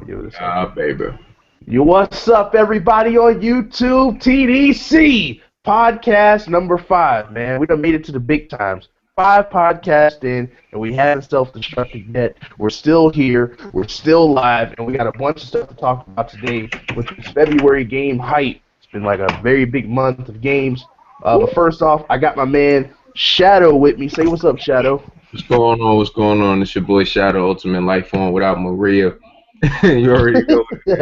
Give it a Ah, second. baby. What's up, everybody on YouTube? TDC Podcast number 5, man. We done made it to the big times. 5 podcasts in, and we haven't self-destructed yet. We're still here. We're still live, and we got a bunch of stuff to talk about today with this February game hype. It's been like a very big month of games. But first off, I got my man Shadow with me. Say what's up, Shadow. What's going on? What's going on? It's your boy Shadow, Ultimate Life Form without Maria. You already know it.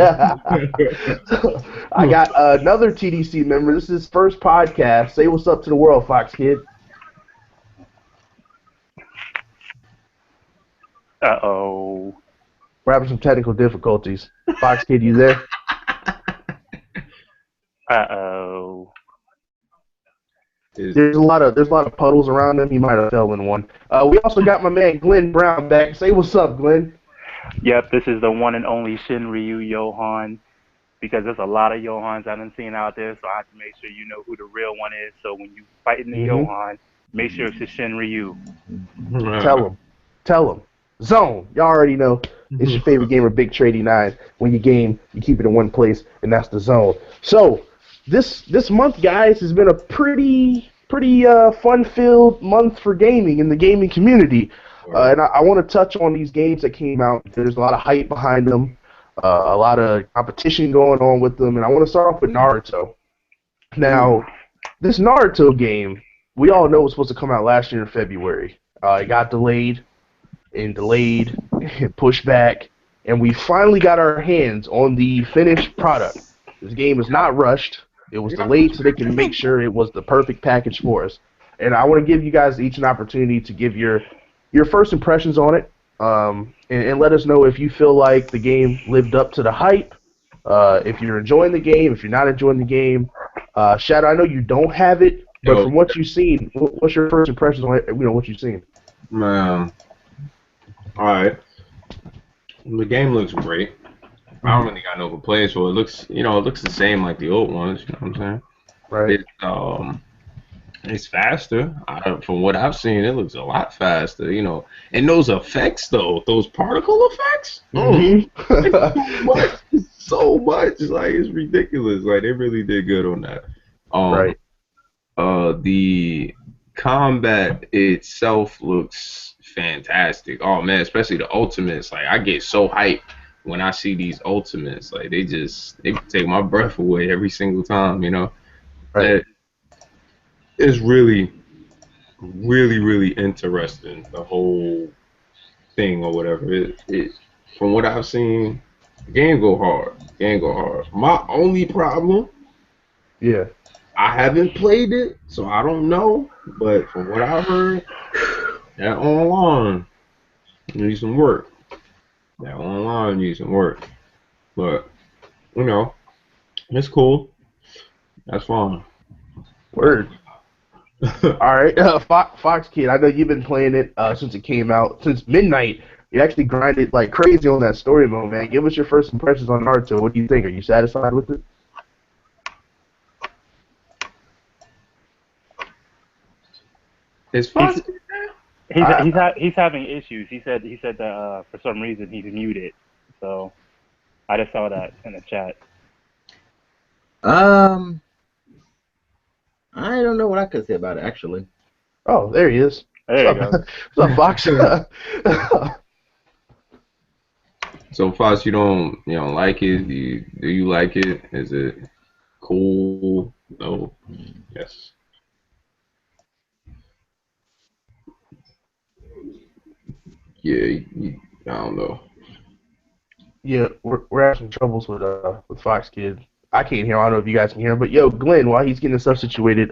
I got another TDC member. This is his first podcast. Say what's up to the world, Fox Kid. Uh-oh. We're having some technical difficulties. Fox Kid, you there? Uh-oh. There's a lot of puddles around him. He might have fell in one. We also got my man Glenn Brown back. Say what's up, Glenn. Yep, this is the one and only Shinryu Johan, because there's a lot of Johans I've been seeing out there, so I have to make sure you know who the real one is. So when you fighting the Johan, make sure it's a Shinryu. Tell him. Zone. Y'all already know. It's your favorite gamer, Big Trady 9. When you game, you keep it in one place, and that's the zone. So this month, guys, has been a pretty fun-filled month for gaming in the gaming community. And I want to touch on these games that came out. There's a lot of hype behind them, a lot of competition going on with them, and I want to start off with Naruto. Now, this Naruto game, we all know it was supposed to come out last year in February. It got delayed and pushed back, and we finally got our hands on the finished product. This game is not rushed. It was delayed so they can make sure it was the perfect package for us. And I want to give you guys each an opportunity to give your first impressions on it, and let us know if you feel like the game lived up to the hype, if you're enjoying the game, if you're not enjoying the game. Shadow, I know you don't have it, but from what you've seen, what's your first impressions on it, what you've seen? Man, all right. The game looks great. I don't really got no complaints, so it looks the same like the old ones. You know what I'm saying? Right. It's faster. From what I've seen, it looks a lot faster, And those effects, though, those particle effects, so much. Like, it's ridiculous. Like, they really did good on that. Right. The combat itself looks fantastic. Oh, man, especially the ultimates. Like, I get so hyped when I see these ultimates. Like, they take my breath away every single time, Right. It's really, really, really interesting, the whole thing or whatever. It from what I've seen, the game go hard. My only problem, I haven't played it, so I don't know. But from what I heard, that online needs some work. But it's cool. That's fine. Word. All right, Fox Kid, I know you've been playing it since it came out, since midnight. You actually grinded like crazy on that story mode, man. Give us your first impressions on Naruto. What do you think? Are you satisfied with it? It's fun. He's having issues. He said that for some reason he's muted. So I just saw that in the chat. I don't know what I could say about it, actually. Oh, there he is. There you go. What's up, Fox? So, Fox, you don't like it? Do you like it? Is it cool? No. Yes. Yeah. I don't know. Yeah, we're having troubles with Fox Kid. I can't hear him. I don't know if you guys can hear him. But yo, Glenn, while he's getting stuff situated,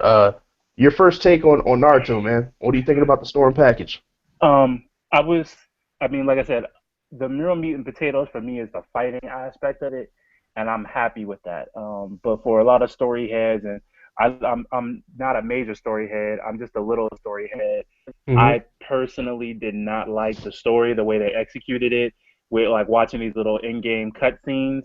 your first take on Naruto, man. What are you thinking about the Storm package? Like I said, the real meat and potatoes for me is the fighting aspect of it, and I'm happy with that. But for a lot of story heads, and I'm not a major story head. I'm just a little story head. I personally did not like the story, the way they executed it, with like watching these little in-game cutscenes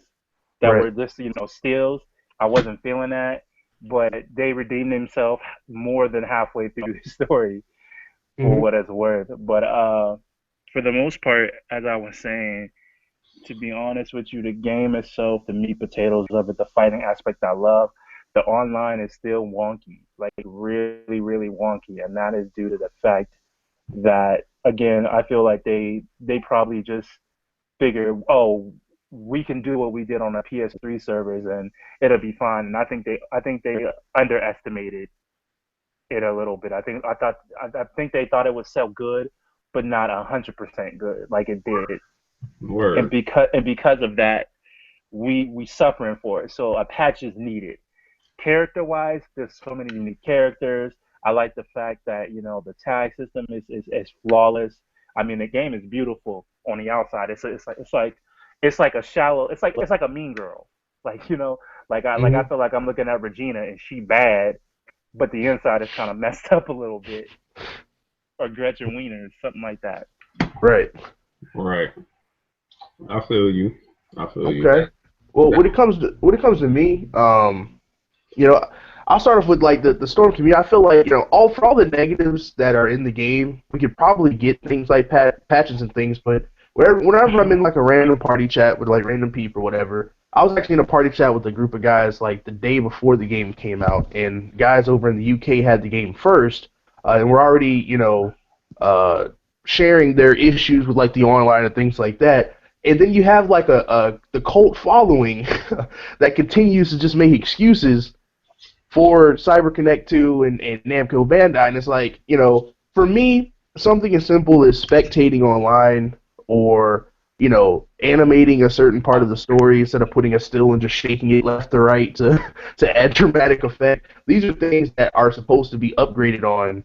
that were just stills. I wasn't feeling that, but they redeemed themselves more than halfway through the story, for what it's worth. But for the most part, as I was saying, to be honest with you, the game itself, the meat potatoes of it, the fighting aspect I love. The online is still wonky, like really, really wonky, and that is due to the fact that again, I feel like they probably just figure, oh, we can do what we did on the PS3 servers and it'll be fine. And I think they underestimated it a little bit. I think they thought it would sell good, but not 100% good like it did. And Word. because of that, we suffering for it. So a patch is needed. Character wise, there's so many unique characters. I like the fact that the tag system is flawless. I mean, the game is beautiful on the outside. It's like a shallow. It's like a Mean Girl. Like like I Hmm. feel like I'm looking at Regina and she bad, but the inside is kind of messed up a little bit. Or Gretchen Wiener, something like that. Right. Right. I feel you. I feel you. Okay. Well, That, when it comes to me, you know, I'll start off with like the Storm community. I feel like all for all the negatives that are in the game, we could probably get things like patches and things. But whenever I'm in like a random party chat with like random people or whatever, I was actually in a party chat with a group of guys like the day before the game came out, and guys over in the UK had the game first, and we're already uh, sharing their issues with like the online and things like that. And then you have like the cult following that continues to just make excuses for CyberConnect 2 and Namco Bandai, and it's like, for me, something as simple as spectating online or, animating a certain part of the story instead of putting a still and just shaking it left to right to, to add dramatic effect. These are things that are supposed to be upgraded on,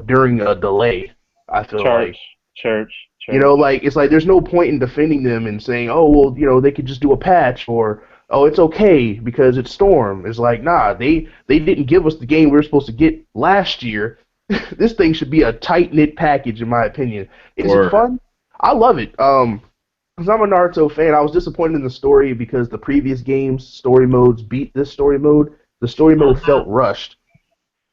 during a delay, I feel Church, like. church, church. Like it's like there's no point in defending them and saying, oh well, they could just do a patch or oh it's okay because it's Storm. It's like nah, they didn't give us the game we were supposed to get last year. This thing should be a tight knit package in my opinion. Is it word. fun? I love it. Because I'm a Naruto fan, I was disappointed in the story because the previous game's story modes beat this story mode. The story mode felt rushed.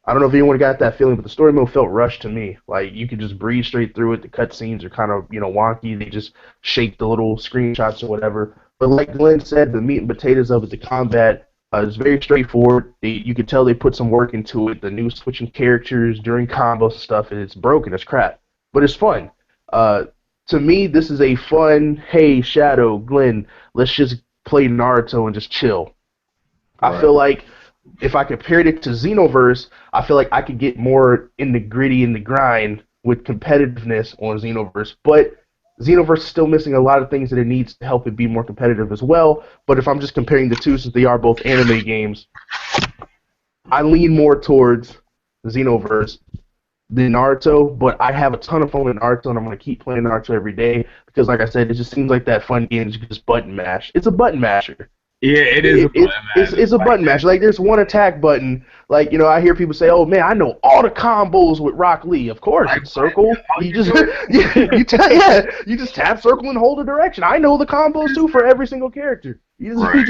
I don't know if anyone got that feeling, but the story mode felt rushed to me. Like you could just breeze straight through it. The cutscenes are kind of wonky. They just shake the little screenshots or whatever. But like Glenn said, the meat and potatoes of it, the combat is very straightforward. You could tell they put some work into it. The new switching characters during combo stuff, and it's broken as crap, but it's fun. Uh, to me, this is a fun. Hey, Shadow, Glenn, let's just play Naruto and just chill. I Right. feel like if I compared it to Xenoverse, I feel like I could get more in the gritty and the grind with competitiveness on Xenoverse. But Xenoverse is still missing a lot of things that it needs to help it be more competitive as well. But if I'm just comparing the two, since they are both anime games, I lean more towards Xenoverse than Naruto. But I have a ton of fun with Naruto, and I'm going to keep playing Naruto every day because, like I said, it just seems like that fun game that you can just button mash. It's a button masher. Yeah, it is a It, fun it's a button mash. Like there's one attack button. Like I hear people say, "Oh man, I know all the combos with Rock Lee." Of course, Like, it's circle. all You you just do you just tap circle and hold the direction. I know the combos too for every single character. Right.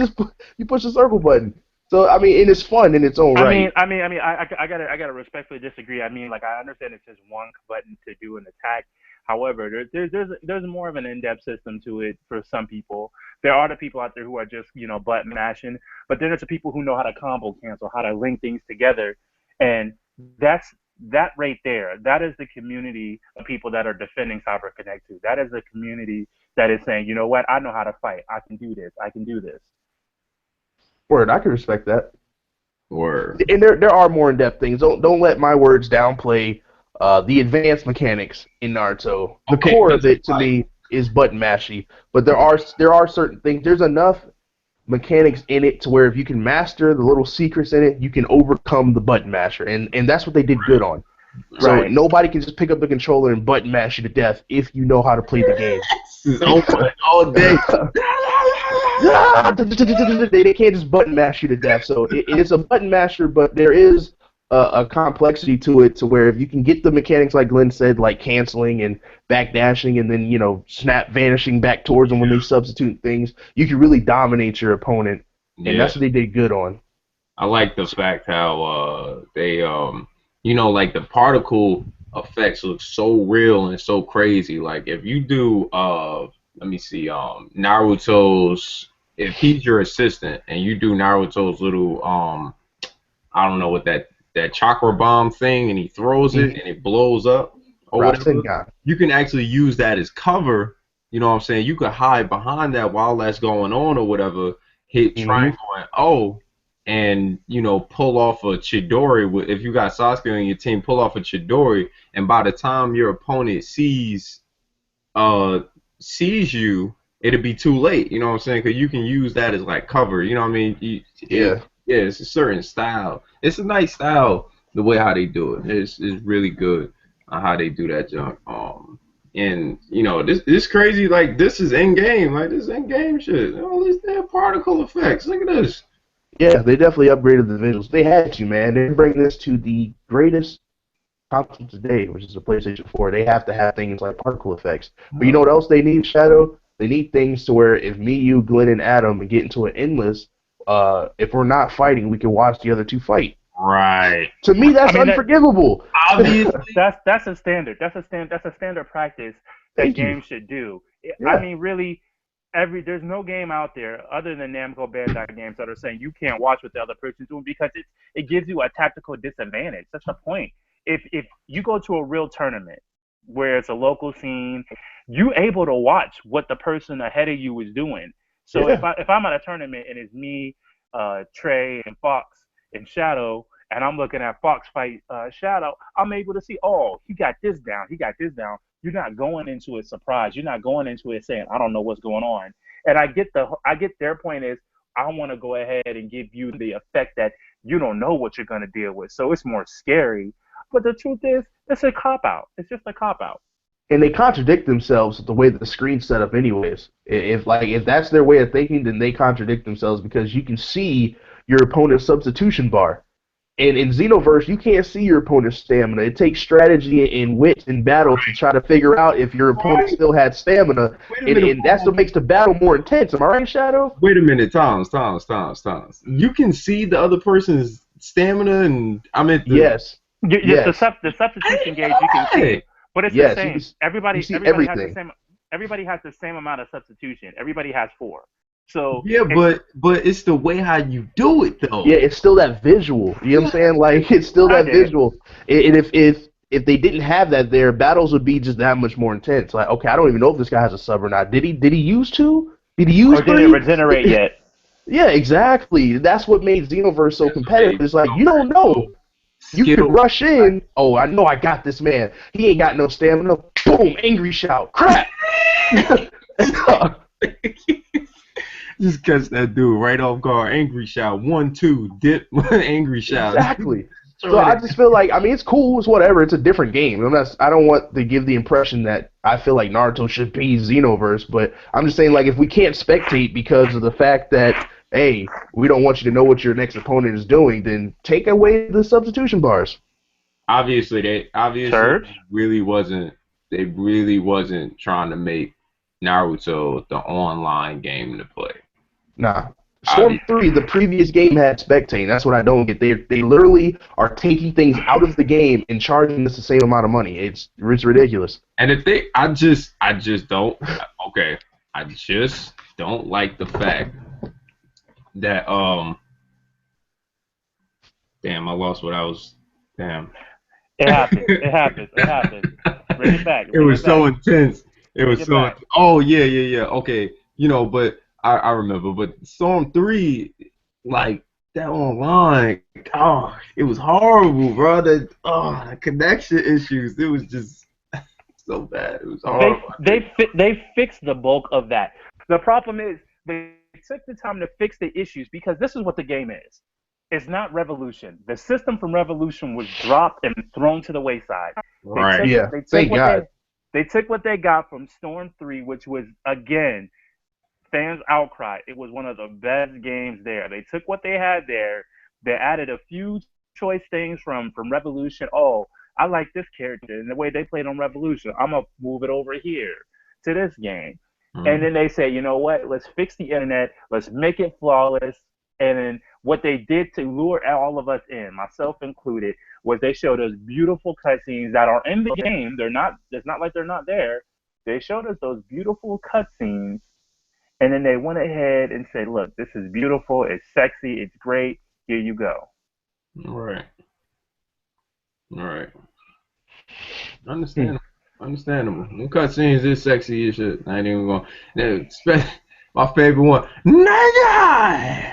You push the circle button. So I mean, and it's fun in its own right. I gotta respectfully disagree. I mean, like I understand it's just one button to do an attack. However, there's more of an in-depth system to it for some people. There are the people out there who are just button mashing, but then there's the people who know how to combo cancel, how to link things together, and that's that right there. That is the community of people that are defending Cyber Connect 2. That is the community that is saying, you know what, I know how to fight. I can do this. I can do this. Word, I can respect that. Word. And there are more in-depth things. Don't let my words downplay the advanced mechanics in Naruto. The Okay, core of it to like, me is button mashy, but there are certain things. There's enough mechanics in it to where if you can master the little secrets in it, you can overcome the button masher, and that's what they did good on. So Right. nobody can just pick up the controller and button mash you to death if you know how to play the game. all day. They can't just button mash you to death. So it's a button masher, but there is a complexity to it to where if you can get the mechanics like Glenn said, like canceling and backdashing and then snap vanishing back towards them when they substitute things, you can really dominate your opponent, and Yeah. that's what they did good on. I like the fact how they like the particle effects look so real and so crazy. Like if you do let me see, Naruto's, if he's your assistant and you do Naruto's little, I don't know what that chakra bomb thing, and he throws it and it blows up or whatever, Rasengan. you can actually use that as cover. You know what I'm saying? You could hide behind that while that's going on or whatever, hit triangle and O, and, pull off a Chidori. If you got Sasuke on your team, pull off a Chidori, and by the time your opponent sees you, it'll be too late. You know what I'm saying? Because you can use that as like cover. You know what I mean? Yeah, it's a certain style. It's a nice style. The way how they do it, it's really good. How they do that junk. And this crazy. Like, this is in game. Like, this in game shit. All these damn particle effects. Look at this. Yeah, they definitely upgraded the visuals. They had to, man. They bring this to the greatest console today, which is the PlayStation 4. They have to have things like particle effects. But you know what else they need, Shadow? They need things to where if me, you, Glenn, and Adam get into an endless, if we're not fighting, we can watch the other two fight. Right. To me, that's unforgivable. Obviously, that's a standard. That's a standard practice that games should do. Yeah. I mean, really, there's no game out there other than Namco Bandai games that are saying you can't watch what the other person's doing, because it gives you a tactical disadvantage. That's the point. If you go to a real tournament where it's a local scene, you able to watch what the person ahead of you is doing. So if I'm at a tournament and it's me, Trey, and Fox and Shadow, and I'm looking at Fox fight Shadow, I'm able to see, oh, he got this down. You're not going into it surprised. You're not going into it saying, I don't know what's going on. And I get their point is, I want to go ahead and give you the effect that you don't know what you're going to deal with. So it's more scary. But the truth is, it's a cop-out. It's just a cop-out. And they contradict themselves with the way that the screen's set up anyways. If that's their way of thinking, then they contradict themselves, because you can see your opponent's substitution bar. And in Xenoverse, you can't see your opponent's stamina. It takes strategy and wit in battle to try to figure out if your opponent still had stamina. And that's what makes the battle more intense. Am I right, Shadow? Wait a minute, Thomas. You can see the other person's stamina, and I mean... Yes. The substitution gauge you can see. But it's the same. Everybody has the same amount of substitution. Everybody has 4. So but it's the way how you do it, though. Yeah, it's still that visual. You know what I'm saying? Like, it's still that visual. And if they didn't have that there, battles would be just that much more intense. Like, okay, I don't even know if this guy has a sub or not. Did he use 2? Did he use 3? Or did it regenerate yet? Yeah, exactly. That's what made Xenoverse so competitive. It's like, you don't know. You can rush in. Oh, I know I got this man. He ain't got no stamina. Boom, angry shout. Crap. Just catch that dude right off guard. Angry shout. 1, 2, dip. Angry shout. Exactly. So I just feel like, I mean, it's cool. It's whatever. It's a different game. I don't want to give the impression that I feel like Naruto should be Xenoverse, but I'm just saying, like, if we can't spectate because of the fact that, hey, we don't want you to know what your next opponent is doing, then take away the substitution bars. Obviously they really wasn't trying to make Naruto the online game to play. Nah. Storm 3, the previous game had spectating. That's what I don't get. They literally are taking things out of the game and charging us the same amount of money. It's ridiculous. And I just don't like the fact that damn, I lost what I was. Damn. It happens. Bring it back. It was so intense. It was so. Oh yeah. Okay, but I remember. But Storm 3, like that online, it was horrible, bro. The connection issues. It was just so bad. It was horrible. They fixed the bulk of that. The problem is they took the time to fix the issues, because this is what the game is. It's not Revolution. The system from Revolution was dropped and thrown to the wayside. Right. Thank God. They took what they got from Storm 3, which was, again, fans' outcry. It was one of the best games there. They took what they had there. They added a few choice things from Revolution. Oh, I like this character and the way they played on Revolution. I'm going to move it over here to this game. Mm-hmm. And then they say, you know what? Let's fix the internet. Let's make it flawless. And then what they did to lure all of us in, myself included, was they showed us beautiful cutscenes that are in the game. It's not like they're not there. They showed us those beautiful cutscenes, and then they went ahead and said, "Look, this is beautiful. It's sexy. It's great. Here you go." All right. All right. Understandable. Understandable. Them cutscenes is sexy as shit. I ain't even going. My favorite one. Nigga!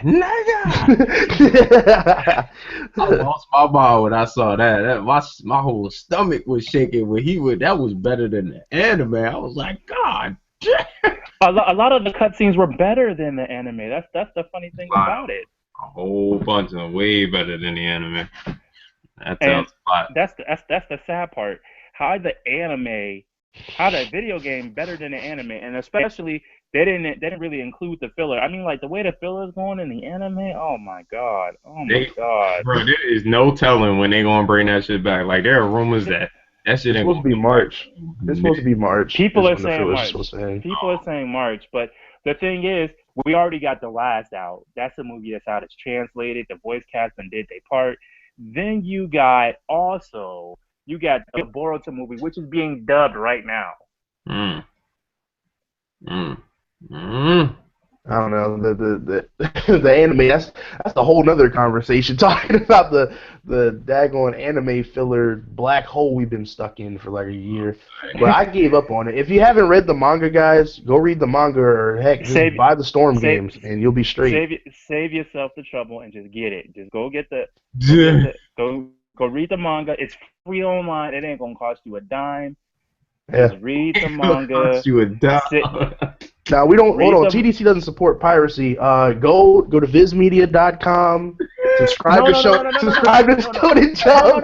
I lost my mind when I saw that. My whole stomach was shaking when he would. That was better than the anime. I was like, God damn. A lot of the cutscenes were better than the anime. That's the funny thing about it. A whole bunch of them way better than the anime. That And tells a lot. that's the sad part. How the video game better than the anime, and especially they didn't really include the filler. I mean, like the way the filler's going in the anime. Oh my god. Bro, there is no telling when they gonna bring that shit back. Like there are rumors that shit ain't supposed to be March. It's supposed to be March. People are saying March, but the thing is, we already got The Last out. That's a movie that's out. It's translated. The voice cast and did their part. Then you got the Boruto movie, which is being dubbed right now. I don't know, the anime. That's a whole nother conversation. Talking about the daggone anime filler black hole we've been stuck in for like a year. But I gave up on it. If you haven't read the manga, guys, go read the manga, or heck, just buy the Storm games and you'll be straight. Save yourself the trouble and just get it. Just go get go read the manga. It's free online. It ain't gonna cost you a dime. Yeah. Just read the manga. Cost you a dime. Now we don't. Hold on. TDC doesn't support piracy. Go to VizMedia.com. Subscribe to Stonen Joe.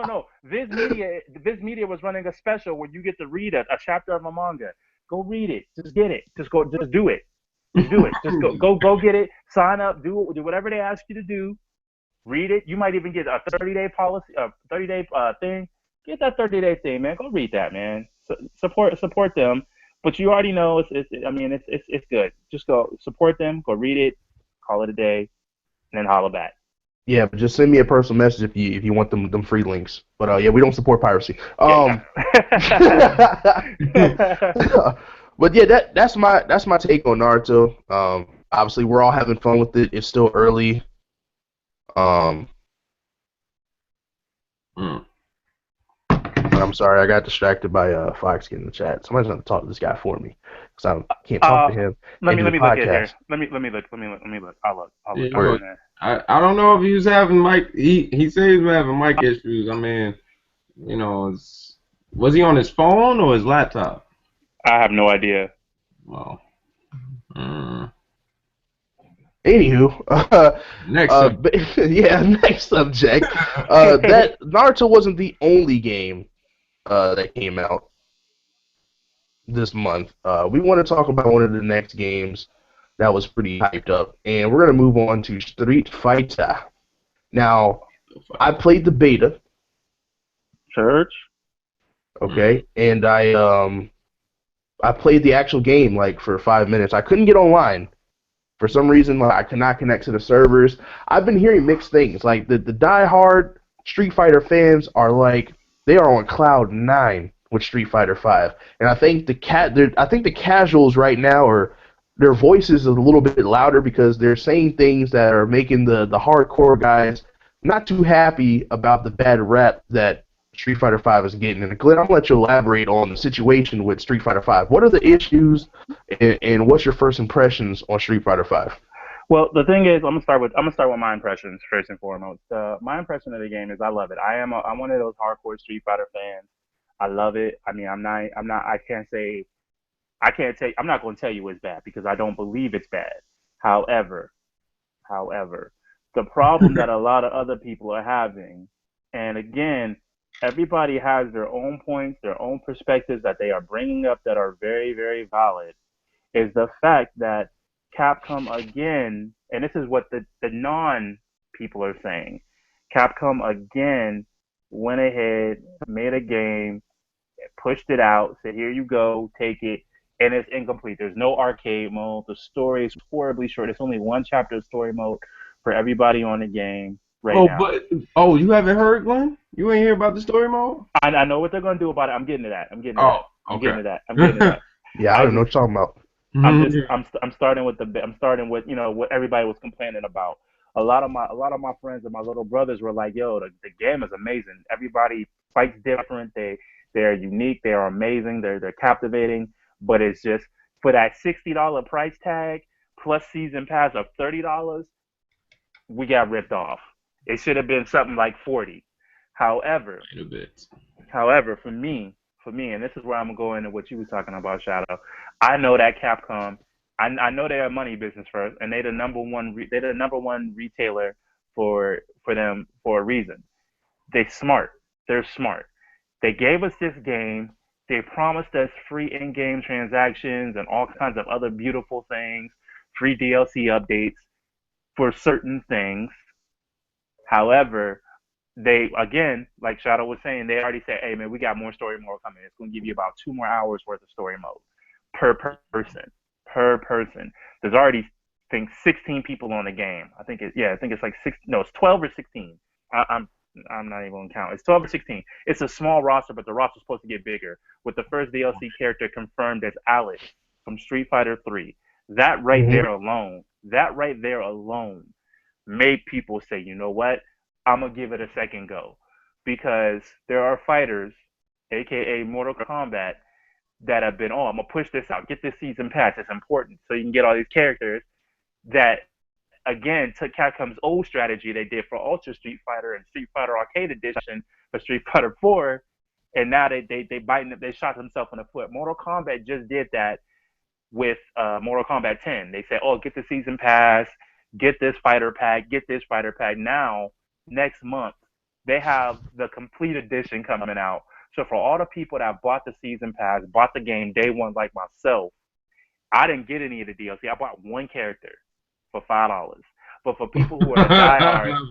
No. Viz Media was running a special where you get to read a chapter of a manga. Go read it. Just get it. Just do it. Just do it. Just go get it. Sign up. Do whatever they ask you to do. Read it. You might even get a 30-day policy, 30-day thing. Get that 30-day thing, man. Go read that, man. Support them. But you already know it's good. Just go support them. Go read it. Call it a day, and then holla back. Yeah, but just send me a personal message if you want them free links. But yeah, we don't support piracy. But yeah, that's my take on Naruto. Obviously, we're all having fun with it. It's still early. I'm sorry, I got distracted by Fox in the chat. Somebody's gonna talk to this guy for me because I can't talk to him. Let me look at here. Let me look. I'll look. I don't know if he was having mic. He said he was having mic issues. I mean, was he on his phone or his laptop? I have no idea. Well. Anywho, next subject. That Naruto wasn't the only game that came out this month. We want to talk about one of the next games that was pretty hyped up, and we're gonna move on to Street Fighter. Now, I played the beta. Church. Okay, and I played the actual game like for 5 minutes. I couldn't get online. For some reason, I could not connect to the servers. I've been hearing mixed things. Like the diehard Street Fighter fans are like they are on cloud 9 with Street Fighter 5, and I think the casuals right now are their voices are a little bit louder because they're saying things that are making the hardcore guys not too happy about the bad rap that Street Fighter 5 is getting. And Glenn, I'm gonna let you elaborate on the situation with Street Fighter 5. What are the issues, and what's your first impressions on Street Fighter 5? Well, the thing is, I'm gonna start with my impressions first and foremost. My impression of the game is I love it. I'm one of those hardcore Street Fighter fans. I love it. I mean, I'm not going to tell you it's bad because I don't believe it's bad. However, the problem that a lot of other people are having, and again, everybody has their own points, their own perspectives that they are bringing up that are very, very valid, is the fact that Capcom again, and this is what the non-people are saying, Capcom again went ahead, made a game, pushed it out, said, here you go, take it, and it's incomplete. There's no arcade mode. The story is horribly short. It's only one chapter of story mode for everybody on the game now. You haven't heard, Glenn? You ain't hear about the story mode? I know what they're going to do about it. I'm getting to that. I'm Okay. getting to that. I'm getting to that. Yeah, I don't know what you're talking about. I'm starting with what everybody was complaining about. A lot of my friends and my little brothers were like, "Yo, the game is amazing. Everybody fights different. They're unique. They are amazing. They're captivating. But it's just for that $60 price tag plus season pass of $30, we got ripped off. It should have been something like 40. However, A bit. for me, and this is where I'm going to what you were talking about, Shadow. I know that Capcom, I know they're a money business first, and they're the number one retailer for them for a reason. They're smart. They're smart. They gave us this game. They promised us free in-game transactions and all kinds of other beautiful things, free DLC updates for certain things. However, they again, like Shadow was saying, they already said, "Hey man, we got more story mode coming. It's going to give you about 2 more hours worth of story mode per person. Per person. There's already, I think, 16 people on the game. I think it's like six. No, it's 12 or 16. I'm not even going to count. It's 12 or 16. It's a small roster, but the roster's supposed to get bigger. With the first DLC character confirmed as Alice from Street Fighter 3. That right there alone made people say, you know what? I'm going to give it a second go. Because there are fighters, aka Mortal Kombat, that have been, I'm going to push this out. Get this season pass. It's important. So you can get all these characters that, again, took Capcom's old strategy they did for Ultra Street Fighter and Street Fighter Arcade Edition for Street Fighter 4, and now they shot themselves in the foot. Mortal Kombat just did that with Mortal Kombat 10. They said, get the season pass, get this fighter pack, get this fighter pack. Now, next month, they have the complete edition coming out. So for all the people that bought the season pass, bought the game day one like myself, I didn't get any of the DLC. I bought one character for $5. But for people who are the diehard,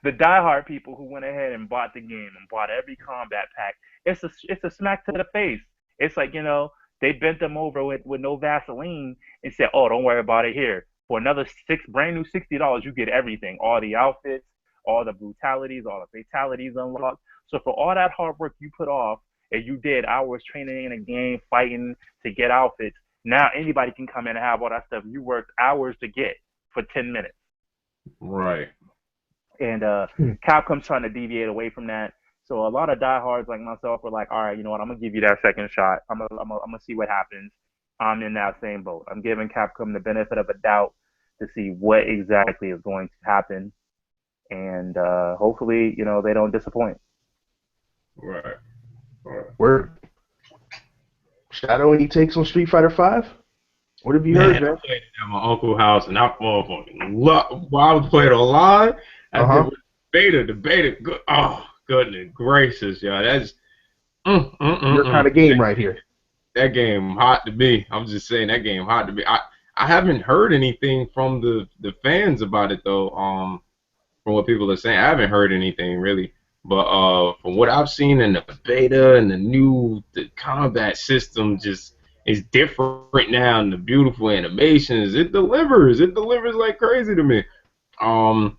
the diehard people who went ahead and bought the game and bought every combat pack, it's a smack to the face. It's like, they bent them over with no Vaseline and said, don't worry about it here. For another brand new $60, you get everything, all the outfits, all the brutalities, all the fatalities unlocked. So for all that hard work you put off, and you did hours training in a game, fighting to get outfits, now anybody can come in and have all that stuff you worked hours to get for 10 minutes. Right. And Capcom's trying to deviate away from that. So a lot of diehards like myself were like, all right, you know what, I'm going to give you that second shot. I'm gonna see what happens. I'm in that same boat. I'm giving Capcom the benefit of a doubt to see what exactly is going to happen. And hopefully, they don't disappoint. Right. Word. Shadow, any takes on Street Fighter 5? What have you heard, man? I played it at my uncle's house, and I motherfucking while I was playing online, I did the beta. Good, goodness gracious, y'all. That's your kind of game right here. That game hot to me. I'm just saying that game hot to me. I haven't heard anything from the fans about it though. From what people are saying, I haven't heard anything really. But from what I've seen in the beta and the combat system just is different now, and the beautiful animations, it delivers like crazy to me. But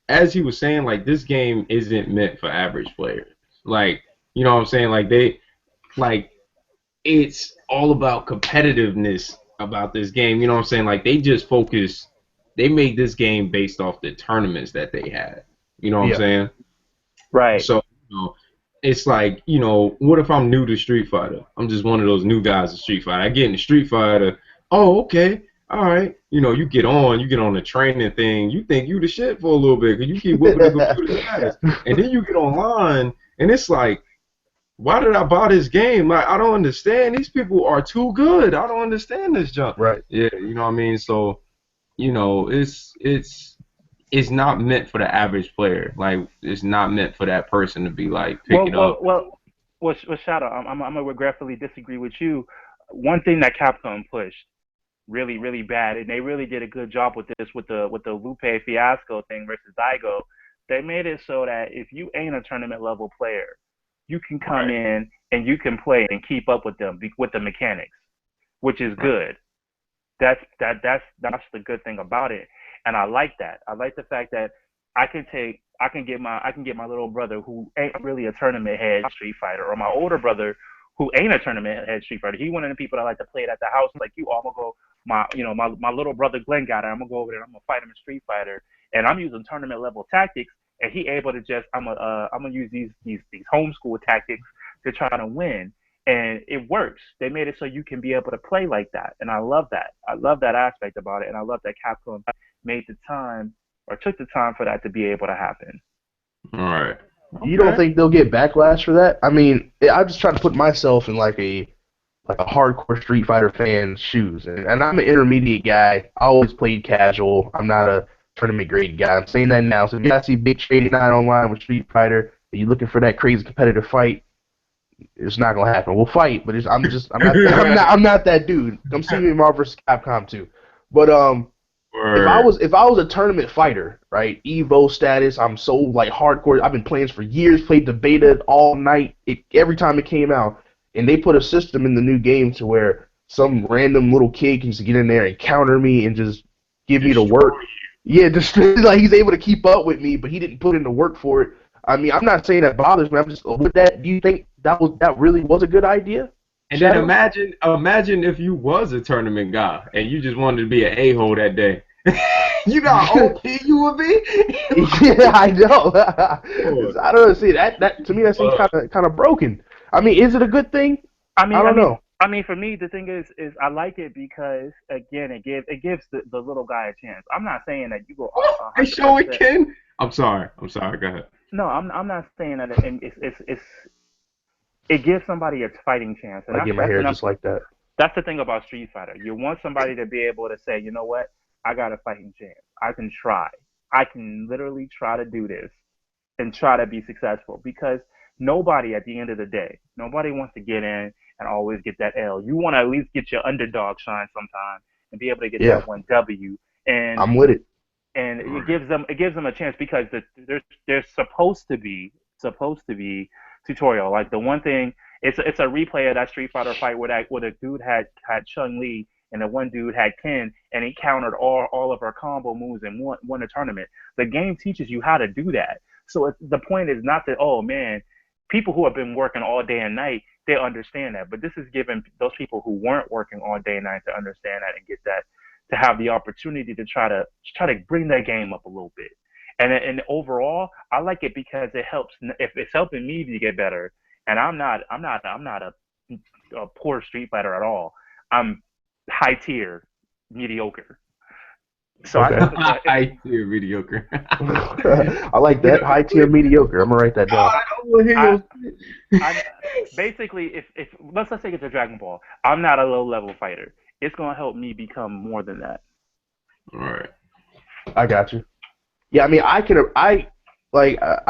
as he was saying, like, this game isn't meant for average players. Like, you know what I'm saying? It's all about competitiveness about this game. You know what I'm saying? Like, they made this game based off the tournaments that they had. You know what I'm saying? Right. So, it's like, what if I'm new to Street Fighter? I'm just one of those new guys in Street Fighter. I get into Street Fighter. Oh, okay. All right. You get on the training thing. You think you the shit for a little bit because you keep whooping the computer's ass. And then you get online, and it's like, why did I buy this game? Like, I don't understand. These people are too good. I don't understand this junk. Right. Yeah, you know what I mean? So, it's not meant for the average player. Like, it's not meant for that person to be like picking up. Well, Shadow, I'm gonna regretfully disagree with you. One thing that Capcom pushed really, really bad, and they really did a good job with this with the Lupe Fiasco thing versus Daigo. They made it so that if you ain't a tournament level player, you can come in and you can play and keep up with them with the mechanics, which is good. That's the good thing about it. And I like that. I like the fact that I I can get my little brother who ain't really a tournament head Street Fighter, or my older brother who ain't a tournament head Street Fighter. He one of the people that like to play it at the house like you. I'm gonna go my little brother Glenn got it. I'm gonna go over there. I'm gonna fight him in Street Fighter, and I'm using tournament level tactics, and he able to just I'm gonna use these homeschool tactics to try to win. And it works. They made it so you can be able to play like that, and I love that. I love that aspect about it, and I love that Capcom made the time or took the time for that to be able to happen. All right. You don't think they'll get backlash for that? I mean, I'm just trying to put myself in like a hardcore Street Fighter fan's shoes, and I'm an intermediate guy. I always played casual. I'm not a tournament grade guy. I'm saying that now. So if you guys see Big Shady 9 online with Street Fighter, and you're looking for that crazy competitive fight, it's not gonna happen. We'll fight, but I'm not that dude. Come see me in Marvel vs. Capcom 2. But if I was a tournament fighter, right? Evo status, I'm so like hardcore. I've been playing for years, played the beta all night, every time it came out, and they put a system in the new game to where some random little kid can just get in there and counter me and just give me the work. Yeah, just like he's able to keep up with me, but he didn't put in the work for it. I mean, I'm not saying that bothers me. I'm just with that. Do you think that really was a good idea? And then imagine if you was a tournament guy and you just wanted to be an a-hole that day. You know how OP you would be? Yeah, I know. I don't know. See, that to me that seems kind of broken. I mean, is it a good thing? I don't know. I mean, for me, the thing is I like it because again, it gives the little guy a chance. I'm not saying that you go. They show it, Ken. I'm sorry. Go ahead. No, I'm not saying that it gives somebody a fighting chance. And I get my hair just like that. That's the thing about Street Fighter. You want somebody to be able to say, you know what, I got a fighting chance. I can try. I can literally try to do this and try to be successful, because nobody at the end of the day, nobody wants to get in and always get that L. You want to at least get your underdog shine sometime and be able to get that one W. And I'm with it. And it gives them a chance, because there's supposed to be tutorial. Like the one thing, it's a replay of that Street Fighter fight where the dude had Chun-Li and the one dude had Ken, and he countered all of her combo moves and won the tournament. The game teaches you how to do that. So the point is not that, oh man, people who have been working all day and night, they understand that. But this is giving those people who weren't working all day and night to understand that and get that, to have the opportunity to try to bring their game up a little bit. And overall, I like it because it helps. If it's helping me to get better, and I'm not a poor Street Fighter at all. I'm high tier mediocre. So okay. High tier mediocre. I like that, high tier mediocre. I'm gonna write that down. Basically, if let's take it to Dragon Ball, I'm not a low level fighter. It's gonna help me become more than that. All right. I got you. Yeah, I mean, I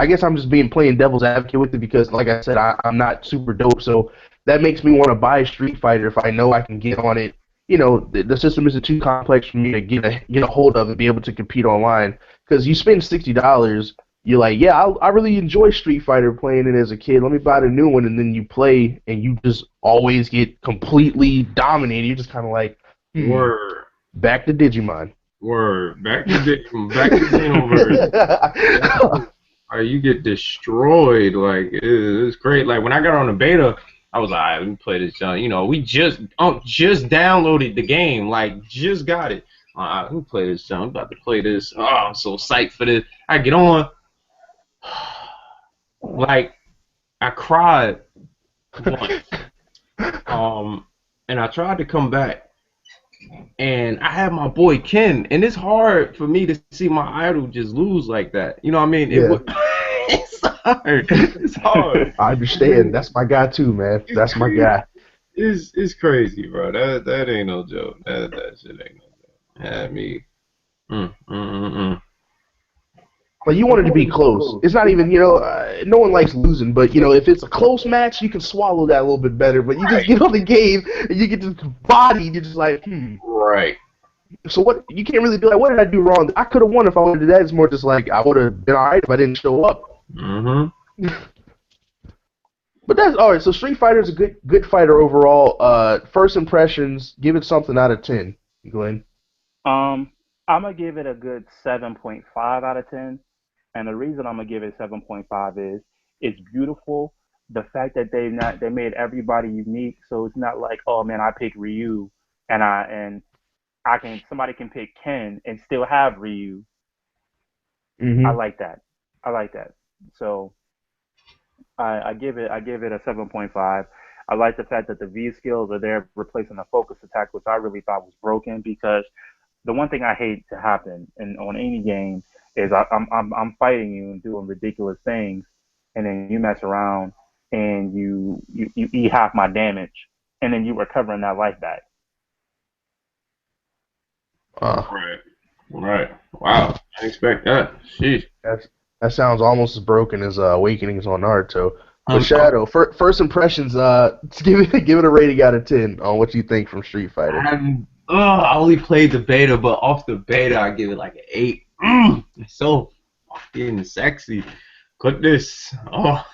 guess I'm just playing devil's advocate with it because, like I said, I'm not super dope, so that makes me want to buy Street Fighter if I know I can get on it. You know, the system isn't too complex for me to get a hold of and be able to compete online. Because you spend $60, you're like, yeah, I really enjoy Street Fighter playing it as a kid. Let me buy the new one, and then you play, and you just always get completely dominated. You're just kind of like, Word. Back to Digimon. Word. Back to Xenoverse. You get destroyed. Like, it's great. Like, when I got on the beta, I was like, all right, let me play this. You know, we just downloaded the game. Like, just got it. All right, let me play this. I'm about to play this. Oh, I'm so psyched for this. I get on. Like, I cried once. And I tried to come back. And I had my boy Ken, and it's hard for me to see my idol just lose like that. You know what I mean? Yeah. It's hard. It's hard. I understand. That's my guy too, man. That's my guy. It's crazy, bro. That ain't no joke. That shit ain't no joke. Had me. But you want it to be close. It's not even, no one likes losing, but, if it's a close match, you can swallow that a little bit better. But you just get on the game, and you get this body, and you're just like, Right. So what? You can't really be like, what did I do wrong? I could have won if I would have did that. It's more just like, I would have been all right if I didn't show up. Mm-hmm. But that's all right. So Street Fighter is a good fighter overall. First impressions, give it something out of 10, Glenn. I'm gonna give it a good 7.5 out of 10. And the reason I'm gonna give it 7.5 is it's beautiful. The fact that they made everybody unique, so it's not like, oh man, I picked Ryu and I can somebody can pick Ken and still have Ryu. I Hmm. like that. I like that. So I give it a 7.5. I like the fact that the V skills are there replacing the focus attack, which I really thought was broken because the one thing I hate to happen on any game is I'm fighting you and doing ridiculous things, and then you mess around and you eat half my damage, and then you recovering that life back. Uh, Right. Right. Wow. I didn't expect that. Sheesh. that sounds almost as broken as Awakenings on Naruto. But Um, Shadow, first impressions, give it a rating out of 10 on what you think from Street Fighter. I only played the beta, but off the beta, I give it like an 8. It's so fucking sexy. Goodness. Oh,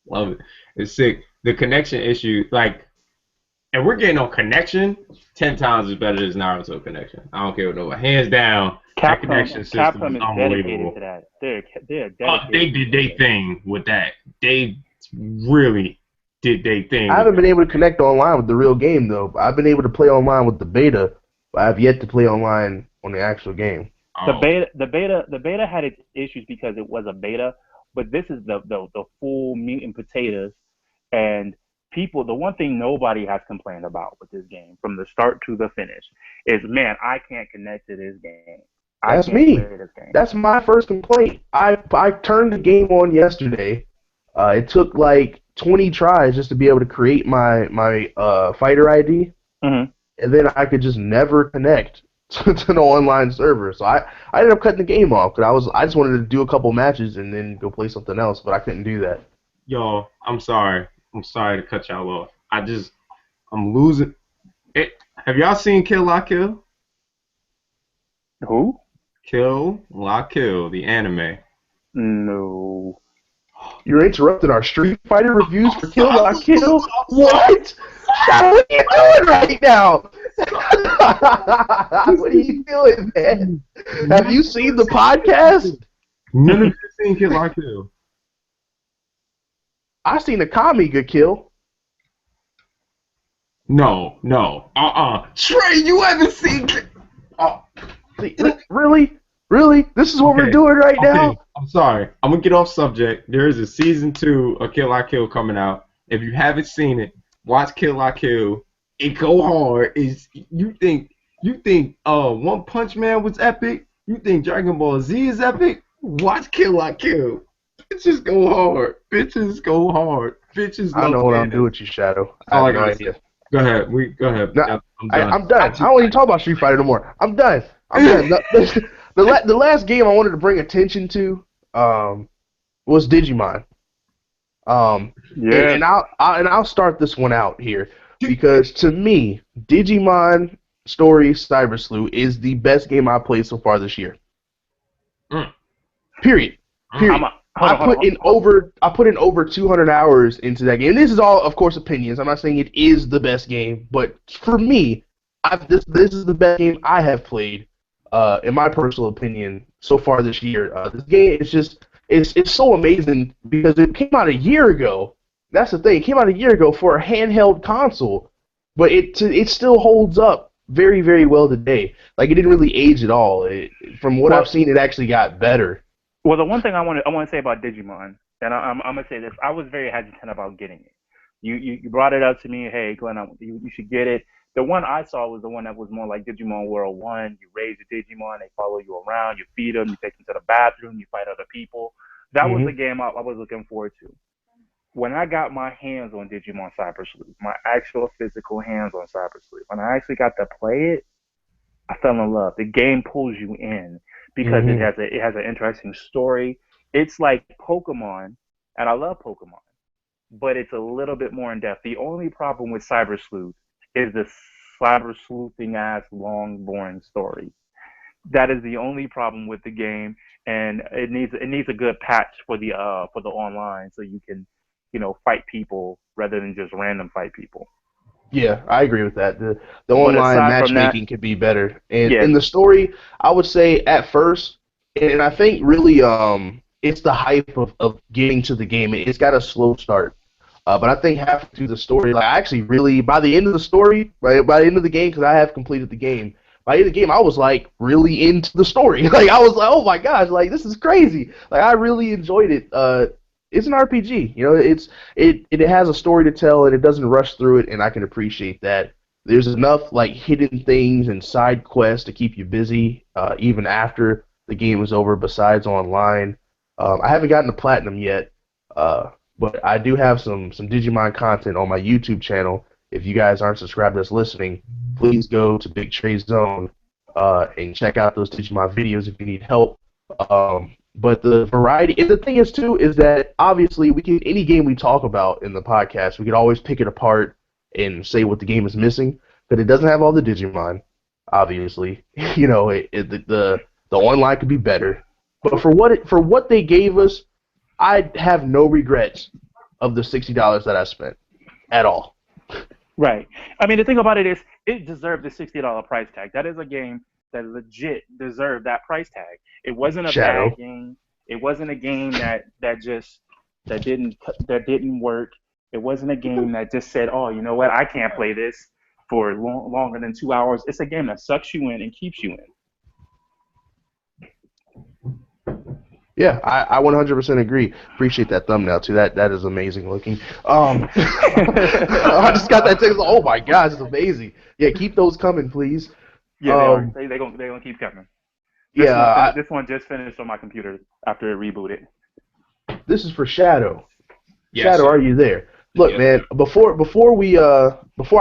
love it. It's sick. The connection issue, like, and we're getting on connection 10 times as better as Naruto connection. I don't care what nobody. Hands down, that connection system Capcom is is dedicated unbelievable. to that. They're They dedicated did to their it. thing with that. They really did their thing I with haven't been that. able to connect online with the real game though. I've been able to play online with the beta, but I've yet to play online on the actual game. Oh, The beta had its issues because it was a beta, but this is the full meat and potatoes. And people, the one thing nobody has complained about with this game from the start to the finish is, man, I can't connect to this game. I That's can't me. play this game. That's my first complaint. I turned the game on yesterday. It took like 20 tries just to be able to create my fighter ID, Mm-hmm. and then I could just never connect to the online server. So I ended up cutting the game off because I just wanted to do a couple matches and then go play something else, but I couldn't do that. yo, I'm sorry. I'm sorry to cut y'all off. I'm losing. Have y'all seen Kill La Kill? Who? Kill La Kill, the anime. No. You're interrupting our Street Fighter reviews for Kill La I'm Kill? sorry. What? What are you doing right now? What are you doing, man? Have you seen the podcast? None of you have seen Kill La Kill. I seen a Kamiga kill. No. Trey, you haven't seen Kill. Oh, See, really? Really? This is what we're doing right now? I'm sorry. I'm gonna get off subject. There is a season 2 of Kill La Kill coming out. If you haven't seen it, watch Kill La Kill. It go hard. You think One Punch Man was epic? You think Dragon Ball Z is epic? Watch Kill La Kill. Bitches go hard. Bitches go hard. Bitches I love know what I'm canon. doing with you, Shadow. That's all I I have no gotta idea. say. Go ahead. Go ahead. No, I'm done. I'm done. I don't even talk about Street Fighter no more. I'm done. The last game I wanted to bring attention to was Digimon. Yeah. And I'll start this one out here because to me, Digimon Story Cyber Sleuth is the best game I played so far this year. Mm. Period. Hold on. I put in over 200 hours into that game. This is all, of course, opinions. I'm not saying it is the best game, but for me, this is the best game I have played, in my personal opinion, so far this year. This game is just it's so amazing because it came out a year ago. That's the thing. It came out a year ago for a handheld console, but it still holds up very, very well today. Like, it didn't really age at all. From what I've seen, it actually got better. Well, the one thing I want to say about Digimon, and I'm gonna say this, I was very hesitant about getting it. You brought it up to me, hey Glenn, you should get it. The one I saw was the one that was more like Digimon World 1. You raise the Digimon, they follow you around, you feed them, you take them to the bathroom, you fight other people. That was the game I was looking forward to. When I got my hands on Digimon Cyber Sleuth, my actual physical hands on Cyber Sleuth, when I actually got to play it, I fell in love. The game pulls you in because it has an interesting story. It's like Pokemon, and I love Pokemon, but it's a little bit more in depth. The only problem with Cyber Sleuth is the cyber sleuthing ass long boring story. That is the only problem with the game, and it needs a good patch for the online so you can fight people rather than just random fight people. Yeah, I agree with that. The But online aside from that, matchmaking could be better. And yeah, in the story, I would say at first, and I think really it's the hype of getting to the game. It's got a slow start. But I think halfway through the story, like I actually really, by the end of the story, right, by the end of the game, because I have completed the game, by the end of the game, I was like really into the story. Like I was like, oh my gosh, like this is crazy. Like I really enjoyed it. It's an RPG, you know. It has a story to tell, and it doesn't rush through it, and I can appreciate that. There's enough like hidden things and side quests to keep you busy, even after the game is over. Besides online, I haven't gotten to platinum yet. But I do have some Digimon content on my YouTube channel. If you guys aren't subscribed that's listening, please go to Big Trade Zone and check out those Digimon videos if you need help. But the variety, and the thing is too, is that obviously any game we talk about in the podcast, we could always pick it apart and say what the game is missing, but it doesn't have all the Digimon, obviously. You know, the online could be better. But for what they gave us, I have no regrets of the $60 that I spent at all. Right. I mean, the thing about it is, it deserved the $60 price tag. That is a game that legit deserved that price tag. It wasn't a bad game. It wasn't a game that didn't work. It wasn't a game that just said, oh, you know what, I can't play this for longer than 2 hours. It's a game that sucks you in and keeps you in. Yeah, I 100% agree. Appreciate that thumbnail too. That is amazing looking. I just got that text. Oh my gosh, it's amazing. Yeah, keep those coming, please. Yeah, they're gonna keep coming. This one just finished on my computer after it rebooted. This is for Shadow. Yes, Shadow, sir. are you there? Look, man. Before I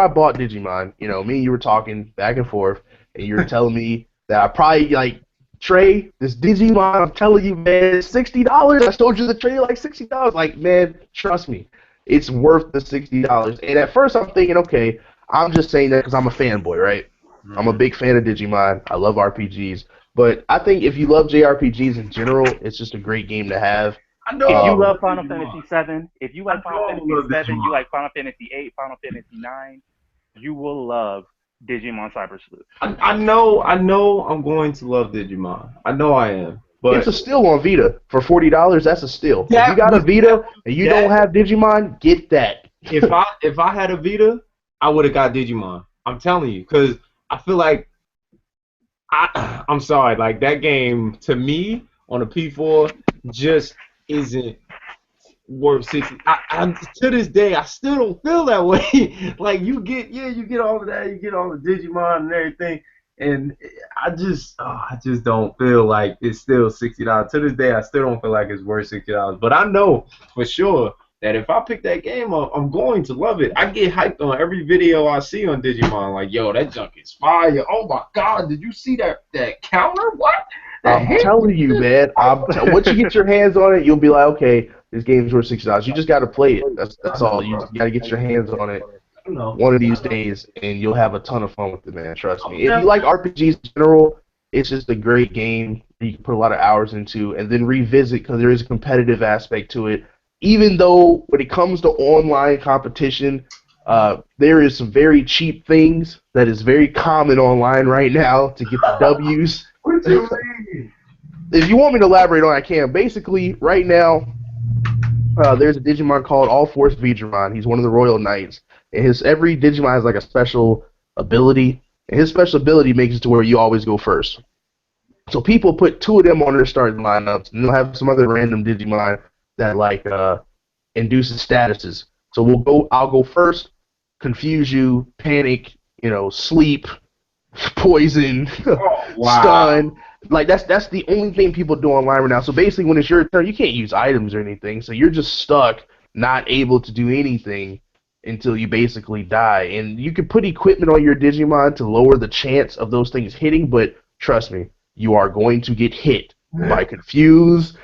bought Digimon, you know, me and you were talking back and forth, and you were telling me that I probably like. Trey, this Digimon, I'm telling you, man, it's $60. I told you the trade like $60. Like, man, trust me, it's worth the $60. And at first I'm thinking, okay, I'm just saying that because I'm a fanboy, right? I'm a big fan of Digimon. I love RPGs. But I think if you love JRPGs in general, it's just a great game to have. I know. If you love Final Fantasy VII, if you like Final Fantasy VII, you like Final Fantasy VIII, Final Fantasy IX, you will love Digimon Cyber Sleuth. I know I'm going to love Digimon. I know I am. But it's a steal on Vita. For $40, that's a steal. If you got a Vita and you don't have Digimon, get that. if I had a Vita, I would have got Digimon. I'm telling you, because I feel like I'm sorry, like that game to me on a P4 just isn't worth 60. I to this day I still don't feel that way. Like you get all of that, you get all the Digimon and everything, and I just don't feel like it's still $60. To this day I still don't feel like it's worth $60. But I know for sure that if I pick that game up, I'm going to love it. I get hyped on every video I see on Digimon, like, yo, that junk is fire. Oh my god, did you see that counter? What? I'm telling you, man. Once you get your hands on it, you'll be like, okay, this game's worth $60. You just got to play it. That's all. You got to get your hands on it one of these days, and you'll have a ton of fun with it, man. Trust me. If you like RPGs in general, it's just a great game that you can put a lot of hours into, and then revisit because there is a competitive aspect to it. Even though when it comes to online competition, there is some very cheap things that is very common online right now to get the W's. What do you mean? If you want me to elaborate on it, I can. Basically, right now, there's a Digimon called All Force Vidramon. He's one of the Royal Knights. And every Digimon has like a special ability, and his special ability makes it to where you always go first. So people put two of them on their starting lineups, and they'll have some other random Digimon that like induces statuses. So I'll go first, confuse you, panic, sleep, poison, stun. Like that's the only thing people do online right now. So basically, when it's your turn, you can't use items or anything. So you're just stuck, not able to do anything until you basically die. And you can put equipment on your Digimon to lower the chance of those things hitting, but trust me, you are going to get hit by confuse,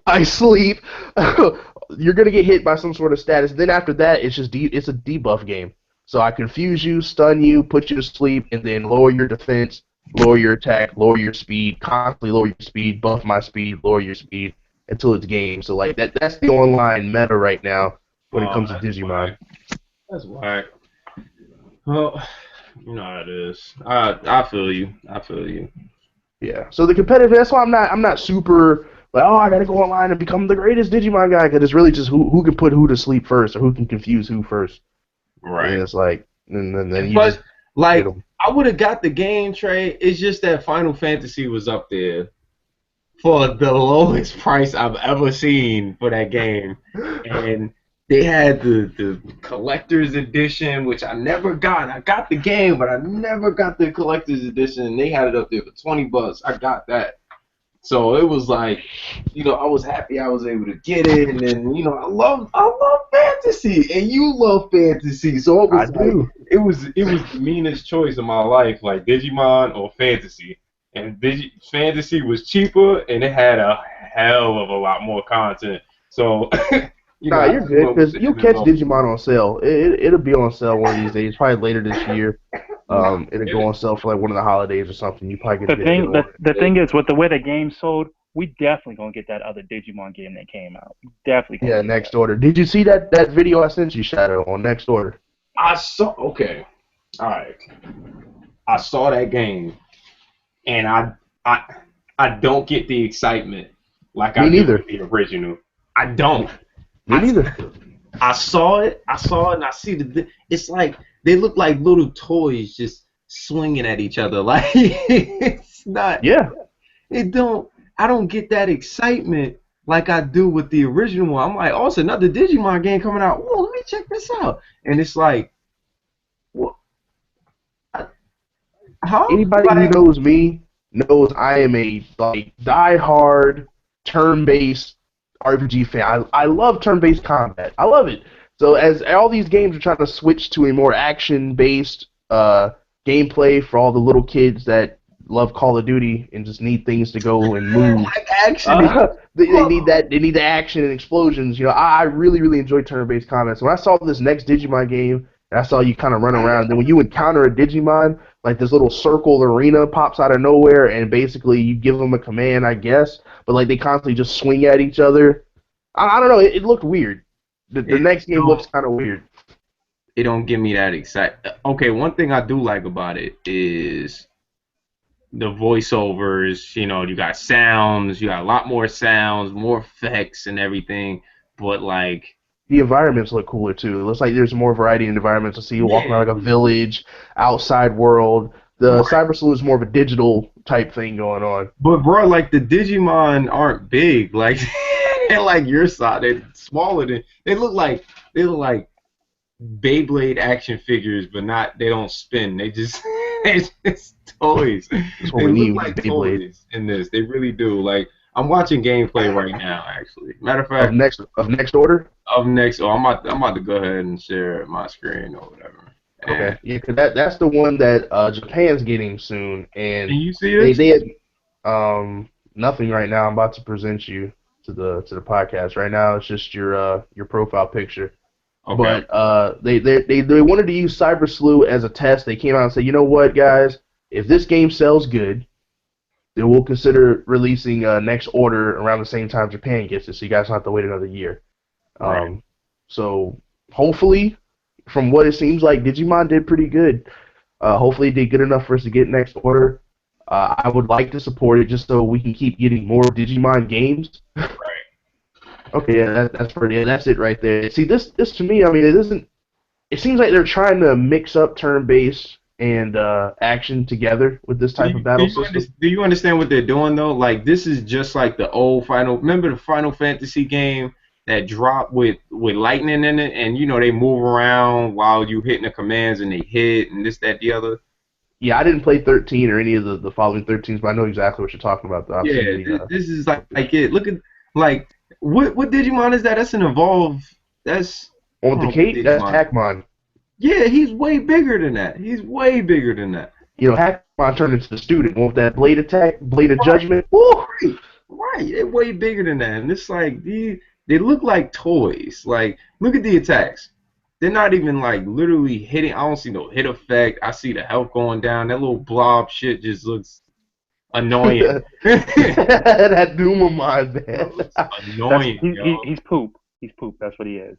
by sleep. You're gonna get hit by some sort of status. Then after that, it's a debuff game. So I confuse you, stun you, put you to sleep, and then lower your defense, lower your attack, lower your speed, constantly lower your speed, buff my speed, lower your speed until it's game. So like that's the online meta right now when it comes to Digimon. That's whack. Well, you know how it is. I feel you. Yeah. So the competitive. That's why I'm not super like, oh, I gotta go online and become the greatest Digimon guy, because it's really just who can put who to sleep first, or who can confuse who first. Right. And it's like, and then you but just like, get 'em. I would have got the game trade. It's just that Final Fantasy was up there for the lowest price I've ever seen for that game, and they had the collector's edition, which I never got. I got the game, but I never got the collector's edition. And they had it up there for $20. I got that. So it was like, I was happy I was able to get it, and then I love fantasy, and you love fantasy, so it was it was the meanest choice of my life, like Digimon or fantasy, and fantasy was cheaper, and it had a hell of a lot more content. So you're good, because you'll catch Digimon on sale. It'll be on sale one of these days, probably later this year. It'll go on sale for like one of the holidays or something. You probably get the thing is, with the way the game sold, we definitely gonna get that other Digimon game that came out. Definitely. Yeah, Next Order. Did you see that video I sent you, Shadow, on Next Order? I saw. Okay, all right. I saw that game, and I don't get the excitement like I do with the original. I don't. Me neither. I saw it, and I see it's like they look like little toys just swinging at each other. Like, it's not. Yeah. I don't get that excitement like I do with the original one. I'm like, oh, it's another Digimon game coming out. Oh, let me check this out. And it's like, what? Huh? Anybody who knows me knows I am a die-hard turn-based RPG fan. I love turn-based combat. I love it. So as all these games are trying to switch to a more action-based gameplay for all the little kids that love Call of Duty and just need things to go and move. Like action. They need that. They need the action and explosions. I really, really enjoy turn-based combat. So when I saw this next Digimon game, and I saw you kind of run around, then when you encounter a Digimon, like this little circle arena pops out of nowhere, and basically you give them a command, I guess, but like they constantly just swing at each other. I don't know. It looked weird. The next game looks kind of weird. It don't give me that excitement. Okay, one thing I do like about it is the voiceovers. You got sounds. You got a lot more sounds, more effects, and everything. But like, the environments look cooler too. It looks like there's more variety in environments. I see you walking around like a village, outside world. The Cyber Sleuth is more of a digital type thing going on. But bro, like the Digimon aren't big. Like they're like your size. They're smaller than. They look like Beyblade action figures, but not. They don't spin. It's just toys. That's what they we need look like Beyblade toys in this. They really do. Like, I'm watching gameplay right now, actually. Matter of fact, of next order. I'm about to go ahead and share my screen or whatever. Okay. Yeah, cause that's the one that Japan's getting soon, and can you see it? They had nothing right now. I'm about to present you to the podcast. Right now, it's just your profile picture. Okay. But they wanted to use Cyber Sleuth as a test. They came out and said, you know what, guys, if this game sells good, then we'll consider releasing Next Order around the same time Japan gets it, so you guys don't have to wait another year. Right. So hopefully, from what it seems like, Digimon did pretty good. Hopefully it did good enough for us to get Next Order. I would like to support it just so we can keep getting more Digimon games. Right. Okay, yeah, that's it right there. See, this to me, I mean, it isn't. It seems like they're trying to mix up turn-based and action together with this type of battle system. Do you understand what they're doing though? Like, this is just like the old Remember the Final Fantasy game that dropped with lightning in it, and they move around while you hitting the commands and they hit and this, that, the other. Yeah, I didn't play 13 or any of the following 13s, but I know exactly what you're talking about. Though. This is like it. Look at like what Digimon is that? That's an evolve. That's on the Kate. That's Hackmon. Yeah, he's way bigger than that. Hackmon turned into the student. Want that blade attack, blade of judgment? Woo! Right, they're way bigger than that, and it's like they look like toys. Like, look at the attacks. They're not even like literally hitting. I don't see no hit effect. I see the health going down. That little blob shit just looks annoying. That Doom of mine, man. Annoying. He's poop. He's poop. That's what he is.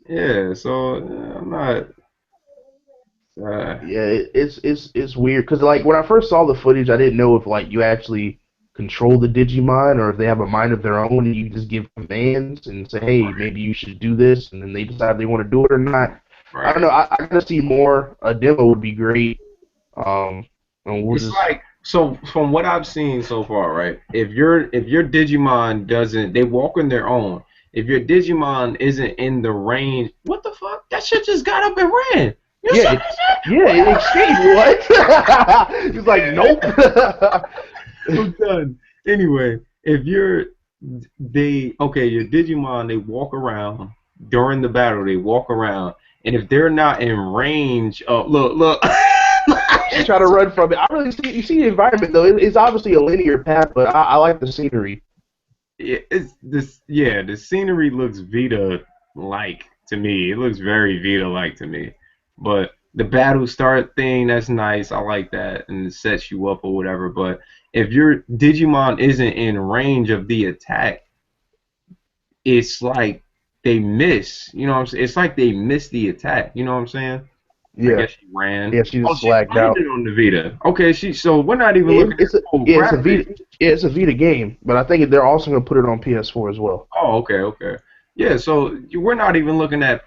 Yeah. So I'm not. Yeah, it's weird because like when I first saw the footage, I didn't know if like you actually control the Digimon, or if they have a mind of their own and you just give commands and say, hey, maybe you should do this, and then they decide they want to do it or not. I don't know. I gotta see more. A demo would be great. And we'll It's like, so from what I've seen so far, right? If your Digimon doesn't, they walk on their own. If your Digimon isn't in the range, what the fuck? That shit just got up and ran. You saw that shit? It escaped. What? He's like, nope. I'm done. Anyway, if your Digimon, they walk around during the battle. They walk around, and if they're not in range, look. Try to run from it. I really see. You see the environment though. It's obviously a linear path, but I like the scenery. The scenery looks Vita-like to me. It looks very Vita-like to me. But the battle start thing, that's nice. I like that, and it sets you up or whatever. But if your Digimon isn't in range of the attack, it's like they miss. You know what I'm saying? It's like they miss the attack. You know what I'm saying? Yeah. I guess she ran. Yeah, she just flagged out. On the Vita. Okay, so we're not even looking at it's a Vita. Yeah, it's a Vita game, but I think they're also going to put it on PS4 as well. Oh, okay. Yeah, so we're not even looking at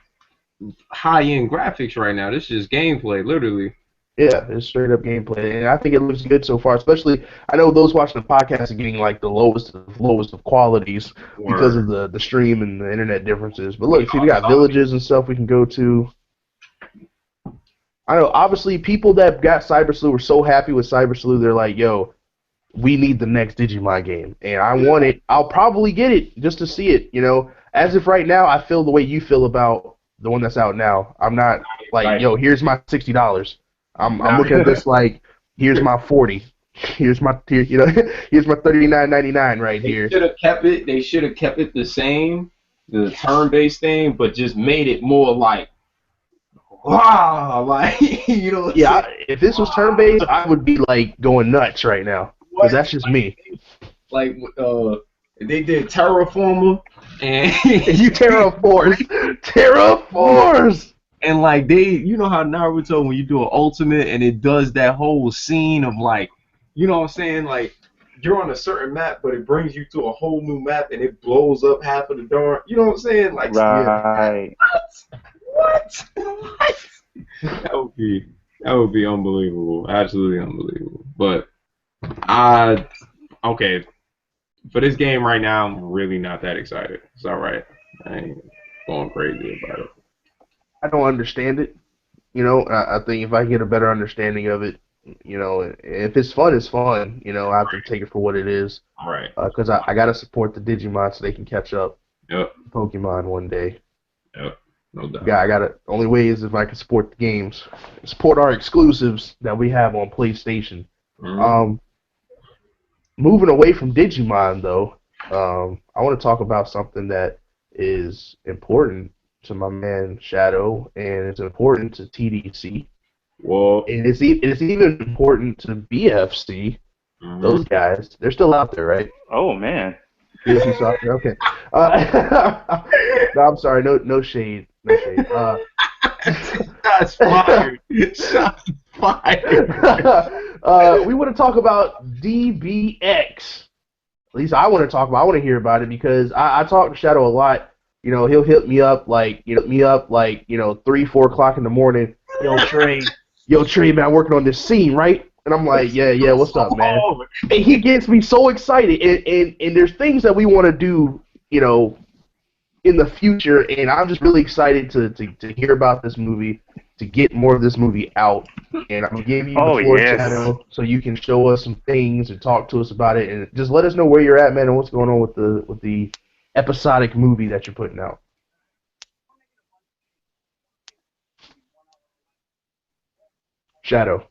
high-end graphics right now. This is gameplay, literally. Yeah, it's straight up gameplay, and I think it looks good so far. Especially, I know those watching the podcast are getting like the lowest of qualities because of the stream and the internet differences. But look, see, we got villages and stuff we can go to. I know, obviously, people that got Cyber Sleuth were so happy with Cyber Sleuth, they're like, yo, we need the next Digimon game. And I want it. I'll probably get it just to see it, you know. As of right now, I feel the way you feel about the one that's out now. I'm not like, yo, here's my $60. I'm looking at this like, here's my $40. Here's my here's my $39.99 right here. They should have kept it the same, the turn-based thing, but just made it more like, wow, like, you know. Yeah, if this was turn-based, I would be like going nuts right now. Because that's just me. Like, they did Terraformer, and you Terraforce. And like you know how Naruto, when you do an ultimate and it does that whole scene of like, you know what I'm saying, like you're on a certain map, but it brings you to a whole new map and it blows up half of the darn. You know what I'm saying? Like, right. What? That would be unbelievable. Absolutely unbelievable. But for this game right now, I'm really not that excited. It's all right. I ain't going crazy about it. I don't understand it. You know, I think if I get a better understanding of it, you know, if it's fun, it's fun. You know, I have to take it for what it is. Right. Because I got to support the Digimon so they can catch up. Yep. Pokemon one day. Yep. No doubt. Yeah, I got to. Only way is if I can support the games, support our exclusives that we have on PlayStation. Mm-hmm. Moving away from Digimon though, I want to talk about something that is important to my man Shadow, and it's important to TDC. Well, and it's even important to BFC. Mm-hmm. Those guys, they're still out there, right? Oh man. BFC Software, okay. No, I'm sorry, no shade. No shade. Shots fired. Shots fired. We want to talk about DBX. At least I want to hear about it because I talk to Shadow a lot. You know, he'll hit me up like 3, 4 o'clock in the morning. Yo, Trey, man, I'm working on this scene, right? And I'm like, yeah, what's up, man? And he gets me so excited. And there's things that we want to do, you know, in the future, and I'm just really excited to hear about this movie, to get more of this movie out. And I'm gonna give you the floor, Shadow, so you can show us some things and talk to us about it, and just let us know where you're at, man, and what's going on with the episodic movie that you're putting out. Shadow.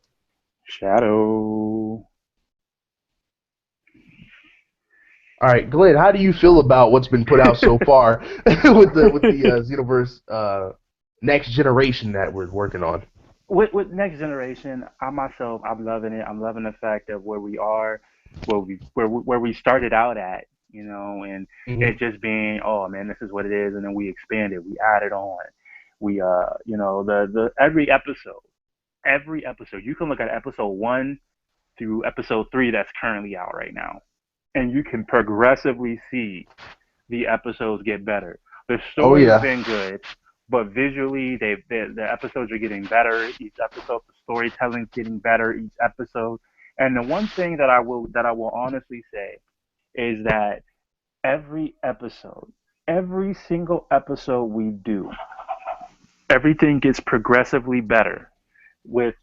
All right, Glenn, how do you feel about what's been put out so far with the Xenoverse Next Generation that we're working on? With Next Generation, I'm loving it. I'm loving the fact of where we are, where we started out at, you know, and it just being, oh man, this is what it is, and then we expanded, we added on, we you know, the every episode, you can look at episode 1 through episode 3 that's currently out right now. and you can progressively see the episodes get better. The Oh story's yeah. been good, but visually, the episodes are getting better. Each episode, the storytelling's getting better each episode. And the one thing that I will honestly say is that every episode, every single episode we do, everything gets progressively better with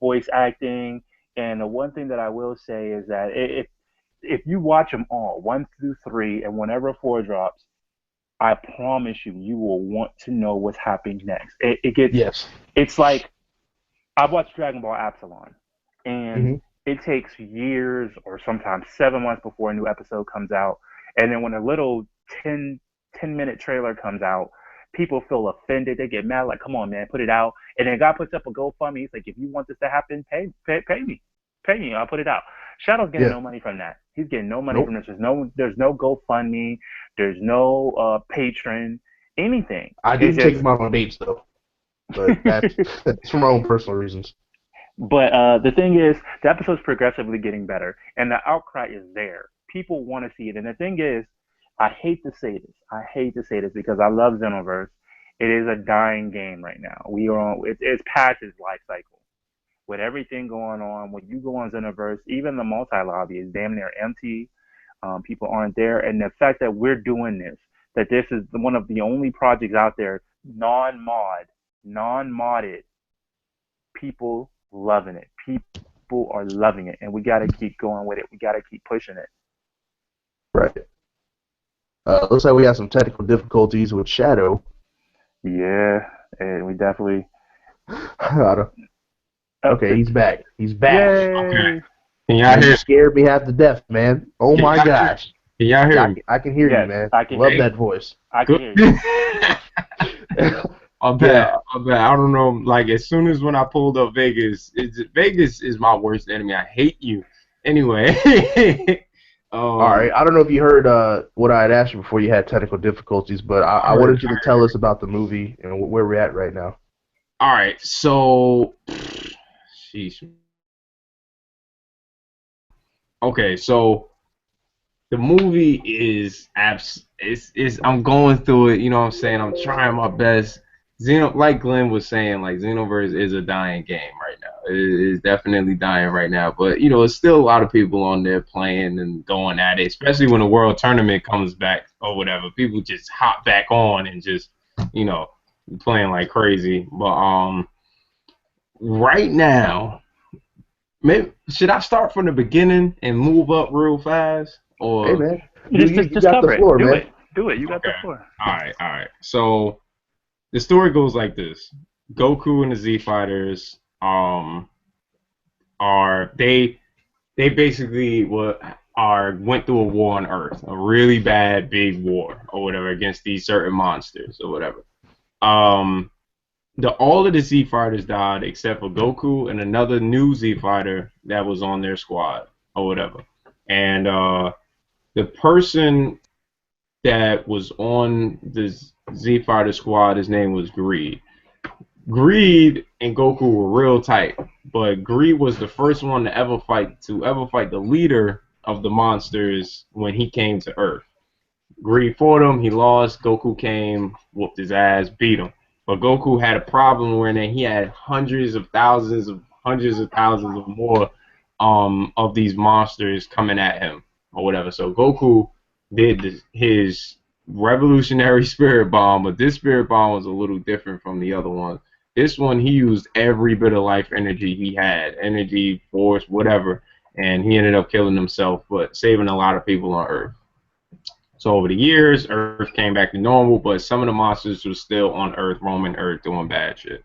voice acting. And the one thing that I will say is that if you watch them all, 1 through 3, and whenever 4 drops, I promise you, you will want to know what's happening next. Yes. It's like I've watched Dragon Ball Epsilon, and Hmm. it takes years or sometimes 7 months before a new episode comes out. And then when a little 10 minute trailer comes out, people feel offended. They get mad, like, come on, man, put it out. And then God puts up a GoFundMe. He's like, if you want this to happen, pay me. Pay me. I'll put it out. Shadow's getting Yeah. no money from that. He's getting no money from Nope. this. There's no GoFundMe. There's no Patreon, anything. I do It's take just them out on dates though, but that's for my own personal reasons. But the thing is, the episode's progressively getting better, and the outcry is there. People want to see it, and the thing is, I hate to say this. I hate to say this because I love Xenoverse. It is a dying game right now. We are on. It's past its life cycle. With everything going on, when you go on Xenoverse, even the multi lobby is damn near empty. People aren't there, and the fact that we're doing this, that this is one of the only projects out there, non-modded, people loving it. People are loving it, and we got to keep going with it. We got to keep pushing it. Right. Looks like we have some technical difficulties with Shadow. Yeah, and we definitely. Okay, he's back. He's back. Yay! Okay. Can y'all hear? You scared me half to death, man. Oh Can my y'all gosh. Can y'all hear Yeah, me? I can hear Yes, you, man. I can Love hear you. that voice. I can Good. hear you. I'm bad. I don't know. Like as soon as when I pulled up Vegas, Vegas is my worst enemy. I hate you. Anyway. All right. I don't know if you heard what I had asked you before you had technical difficulties, but I wanted you to tell us about the movie and where we're at right now. All right. So, sheesh. Okay. So the movie is I'm going through it. You know what I'm saying? I'm trying my best. Like Glenn was saying, like Xenoverse is a dying game right now. It is definitely dying right now. But it's still a lot of people on there playing and going at it, especially when the World Tournament comes back or whatever. People just hop back on and just playing like crazy. But right now, maybe should I start from the beginning and move up real fast? Or Hey, man. Just You got cover the floor, it. man. Do it. You got the Okay. floor. All right. So the story goes like this: Goku and the Z Fighters are they basically went through a war on Earth, a really bad big war or whatever against these certain monsters or whatever. All of the Z Fighters died except for Goku and another new Z Fighter that was on their squad or whatever. And the person that was on the Z Fighter squad, his name was Greed. Greed and Goku were real tight, but Greed was the first one to ever fight the leader of the monsters when he came to Earth. Greed fought him, he lost. Goku came, whooped his ass, beat him. But Goku had a problem where he had hundreds of thousands of more of these monsters coming at him or whatever. So Goku did his revolutionary spirit bomb, but this spirit bomb was a little different from the other ones. This one, he used every bit of life energy he had, energy, force, whatever, and he ended up killing himself, but saving a lot of people on Earth. So over the years, Earth came back to normal, but some of the monsters were still on Earth, roaming Earth, doing bad shit.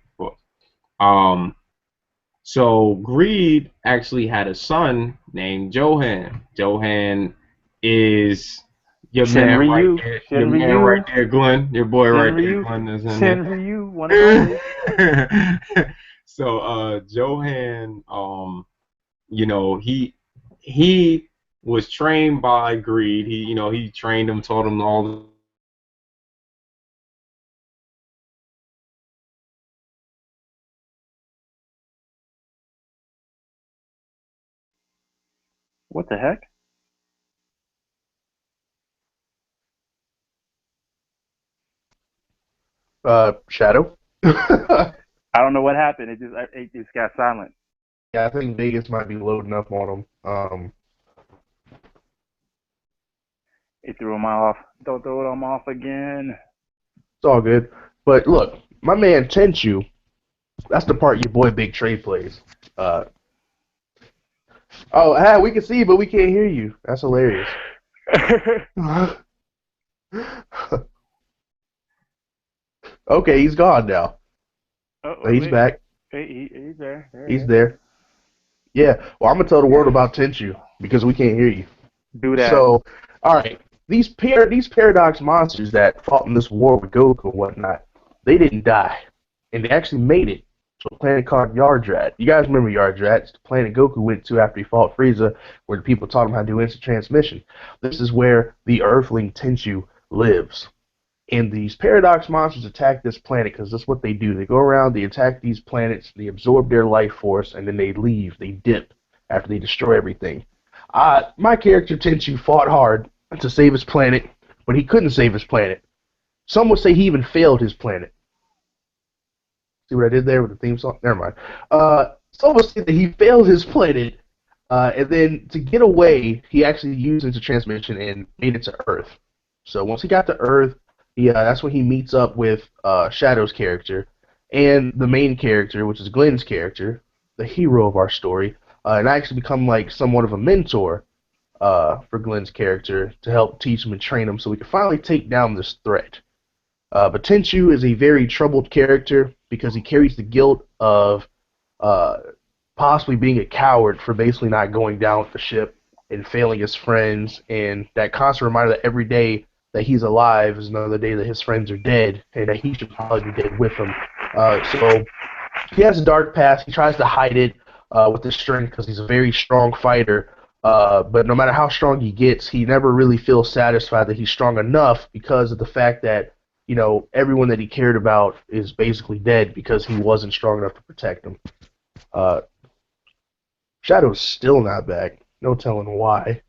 So Greed actually had a son named Johan. Johan is your man right Shinryu. there. Your man Shinryu. right there, Glenn. Your boy right there, Shinryu. Glenn, is in there. Shinryu. One and only. So Johan, he was trained by Greed. He trained him, taught him all. What the heck? Shadow. Yeah, I don't know what happened. It just got silent. I think Vegas might be loading up on him. It threw him off. Don't throw him off again. It's all good. But look, my man Tenchu, that's the part your boy Big Trey plays. We can see you, but we can't hear you. That's hilarious. Okay, he's gone now. But he's back. He's there. He's there. Yeah. Well, I'm gonna tell the world about Tenchu because we can't hear you. Do that. So, all right, these paradox monsters that fought in this war with Goku and whatnot, they didn't die, and they actually made it to a planet called Yardrat. You guys remember Yardrat? It's the planet Goku went to after he fought Frieza, where the people taught him how to do instant transmission. This is where the Earthling Tenchu lives. And these paradox monsters attack this planet because that's what they do. They go around, they attack these planets, they absorb their life force, and then they leave. They dip after they destroy everything. My character Tenchu fought hard to save his planet, but he couldn't save his planet. Some would say he even failed his planet. See what I did there with the theme song? Never mind. Some would say that he failed his planet, and then to get away, he actually used into transmission and made it to Earth. So once he got to Earth, that's when he meets up with Shadow's character and the main character, which is Glenn's character, the hero of our story, and I actually become like somewhat of a mentor for Glenn's character to help teach him and train him so we can finally take down this threat. But Tenchu is a very troubled character because he carries the guilt of possibly being a coward for basically not going down with the ship and failing his friends, and that constant reminder that every day that he's alive is another day that his friends are dead, and that he should probably be dead with them. So he has a dark past. He tries to hide it with his strength because he's a very strong fighter. But no matter how strong he gets, he never really feels satisfied that he's strong enough because of the fact that, you know, everyone that he cared about is basically dead because he wasn't strong enough to protect them. Shadow's still not back. No telling why.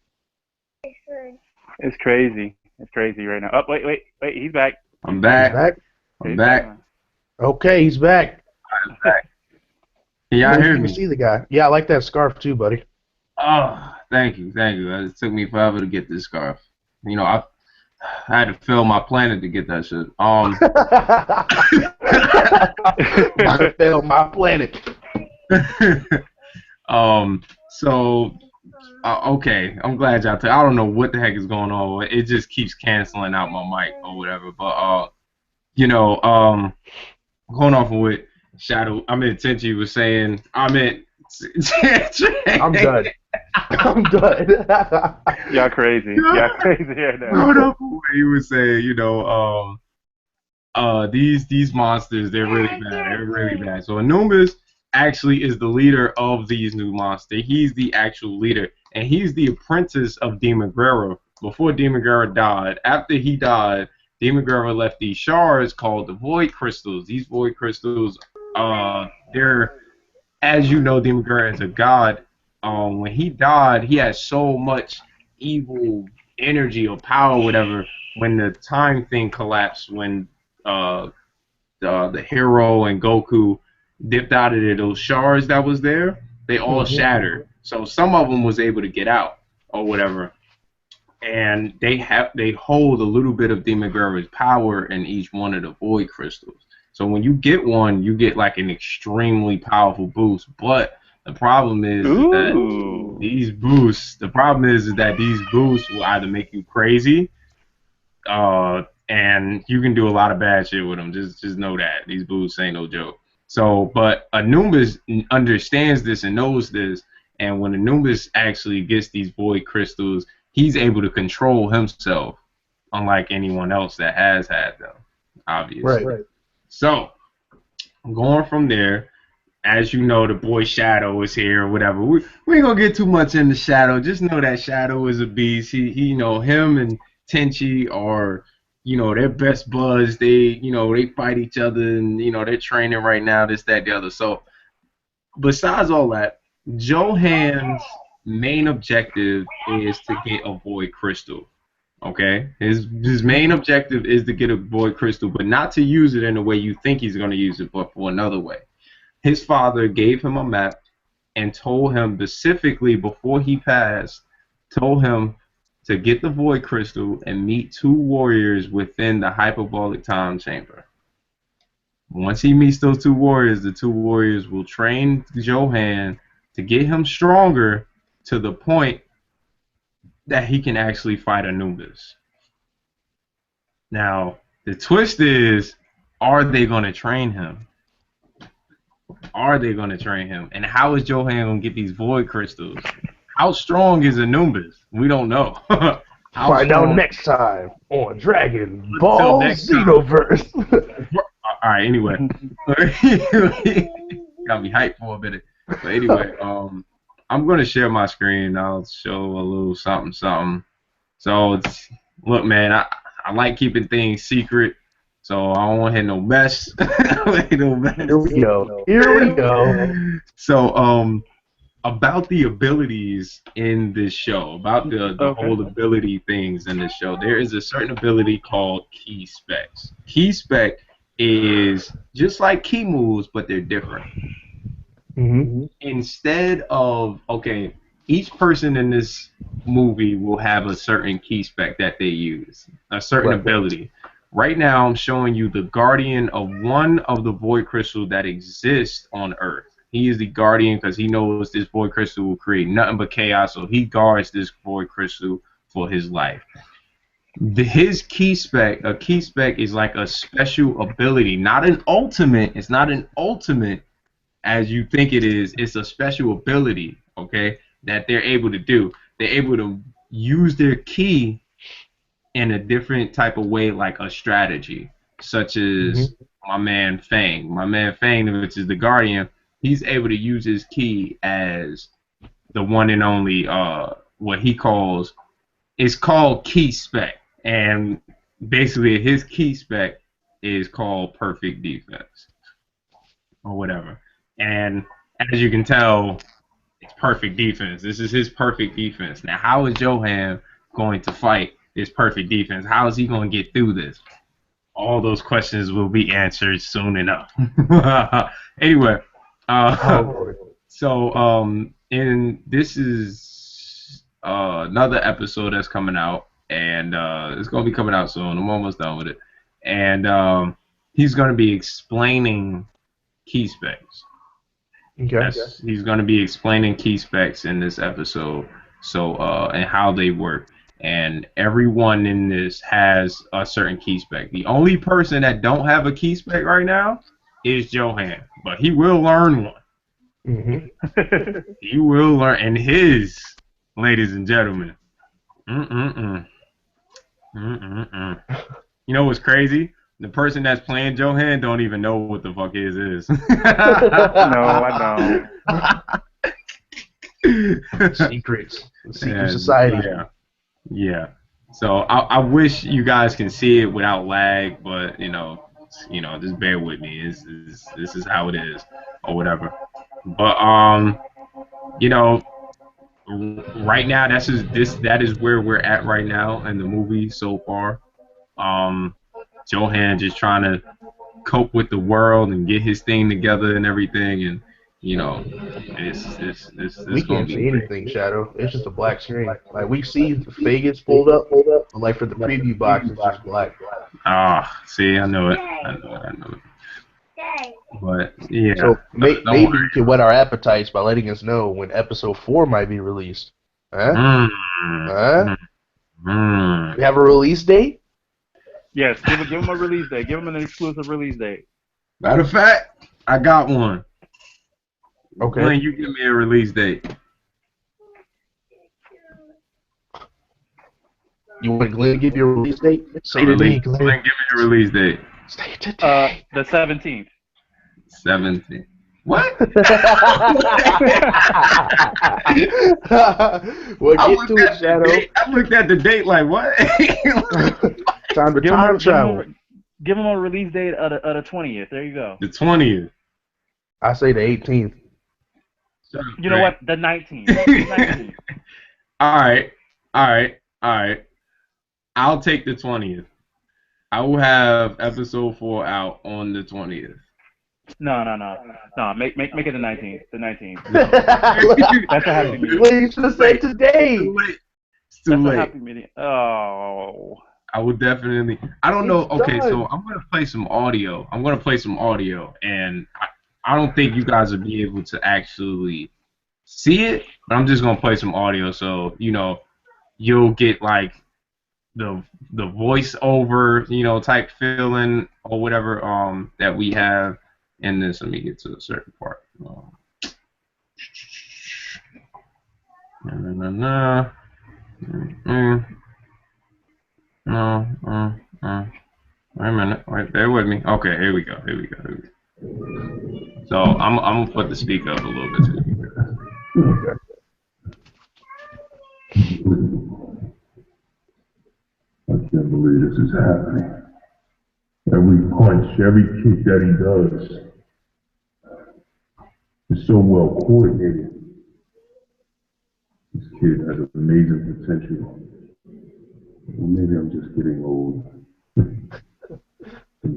It's crazy. It's crazy right now. Oh, wait. He's back. I'm back. He's back? I'm back. Okay, he's back. I'm back. Can y'all hear You me? can see the guy. Yeah, I like that scarf too, buddy. Oh, thank you. It took me forever to get this scarf. You know, I had to fill my planet to get that shit. I failed my planet. Okay, I'm glad y'all. I don't know what the heck is going on. It just keeps canceling out my mic or whatever. But going off of what Shadow, Tenchi was saying. I'm done. I'm done. Y'all crazy. Y'all crazy here now. Going off of what he was saying, these monsters, they're really bad. They're really bad. So Anubis actually is the leader of these new monsters. He's the actual leader, and he's the apprentice of Demon Guerrero before Demon Guerrero died. After he died, Demon Guerrero left these shards called the Void Crystals. These Void Crystals, they're, as you know, Demon Guerrero is a god. When he died, he had so much evil energy or power, whatever. When the time thing collapsed, when the hero and Goku dipped out of there, those shards that was there, they all shattered. So some of them was able to get out or whatever, and they hold a little bit of Demon Guerrero's power in each one of the Void Crystals. So when you get one, you get like an extremely powerful boost. But the problem is that these boosts will either make you crazy, and you can do a lot of bad shit with them. Just know that these boosts ain't no joke. So, but Anubis understands this and knows this, and when Anubis actually gets these Void Crystals, he's able to control himself, unlike anyone else that has had them, obviously. Right. So, going from there, as you know, the boy Shadow is here or whatever. We ain't gonna get too much into Shadow. Just know that Shadow is a beast. He him and Tenchi are, they're best buds. They fight each other, and they're training right now, this, that, the other. So besides all that, Johan's main objective is to get a Void Crystal. Okay, his main objective is to get a void crystal, but not to use it in the way you think he's going to use it, but for another way. His father gave him a map and told him specifically before he passed, told him to get the void crystal and meet 2 warriors within the hyperbolic time chamber. Once he meets those 2 warriors, the 2 warriors will train Johan to get him stronger to the point that he can actually fight Anubis. Now, the twist is, are they going to train him? Are they going to train him? And how is Johan going to get these void crystals? How strong is Anubis? We don't know. Find out next time on Dragon Ball Xenoverse. All right, anyway. Got me hyped for a minute. But anyway, I'm going to share my screen. I'll show a little something. So, look, man, I like keeping things secret. So I don't want to hit no mess. Here we go. So, about the abilities in this show, about the whole ability things in this show, there is a certain ability called key specs. Key spec is just like key moves, but they're different. Mm-hmm. Instead of, each person in this movie will have a certain key spec that they use, a certain ability. Right now, I'm showing you the guardian of one of the void crystals that exists on Earth. He is the guardian because he knows this void crystal will create nothing but chaos, so he guards this void crystal for his life. His key spec, a key spec is like a special ability, not an ultimate. It's not an ultimate as you think it is. It's a special ability, that they're able to do. They're able to use their key in a different type of way, like a strategy, such as my man Fang. My man Fang, which is the guardian, he's able to use his key as the one and only, what he calls, it's called key spec. And basically his key spec is called perfect defense or whatever. And as you can tell, it's perfect defense. This is his perfect defense. Now, how is Johan going to fight this perfect defense? How is he going to get through this? All those questions will be answered soon enough. Anyway, and this is another episode that's coming out, and it's going to be coming out soon. I'm almost done with it. And he's going to be explaining key specs. He's going to be explaining key specs in this episode, and how they work. And everyone in this has a certain key spec. The only person that don't have a key spec right now is Johan, but he will learn one. Mm-hmm. He will learn, and his, ladies and gentlemen, you know what's crazy? The person that's playing Johan don't even know what the fuck his is. No, I don't. Secrets. Secret society. Yeah. So I wish you guys can see it without lag, but just bear with me. This is how it is, or whatever. But right now that is where we're at right now in the movie so far. Johan just trying to cope with the world and get his thing together and everything, and it's we can't see anything, Shadow. It's just a black screen. Like we see Vegas pulled up, but like for the preview box, it's just black. See, I know it. But yeah. So maybe you can whet our appetites by letting us know when episode 4 might be released. We have a release date? Yes, give him a release date. Give him an exclusive release date. Matter of fact, I got one. Okay. Glenn, you give me a release date. You want Glenn to give you a release date? Say today, Glenn. Glenn, give me a release date. Say today. The 17th. 17th. What? Well, get to it, Shadow. I looked at the date like, what? Time to time travel. Give him a release date of the 20th. There you go. The 20th. I say the 18th. You know what? The 19th. All right. I'll take the 20th. I will have episode 4 out on the 20th. No. Make it the 19th. The 19th. No. That's a happy medium. Well, you should have said today. Too late. It's too That's late. a happy medium. Oh. I will definitely. I don't know. It's Okay, done. so I'm gonna play some audio. And I don't think you guys will be able to actually see it, but I'm just gonna play some audio, so you'll get like the voiceover, type feeling or whatever that we have in this. Let me get to a certain part. No. Wait a minute. Wait, bear with me. Okay, here we go. So I'm gonna put the speaker up a little bit. I can't believe this is happening. Every punch, every kick that he does is so well coordinated. This kid has amazing potential. Well, maybe I'm just getting old. Been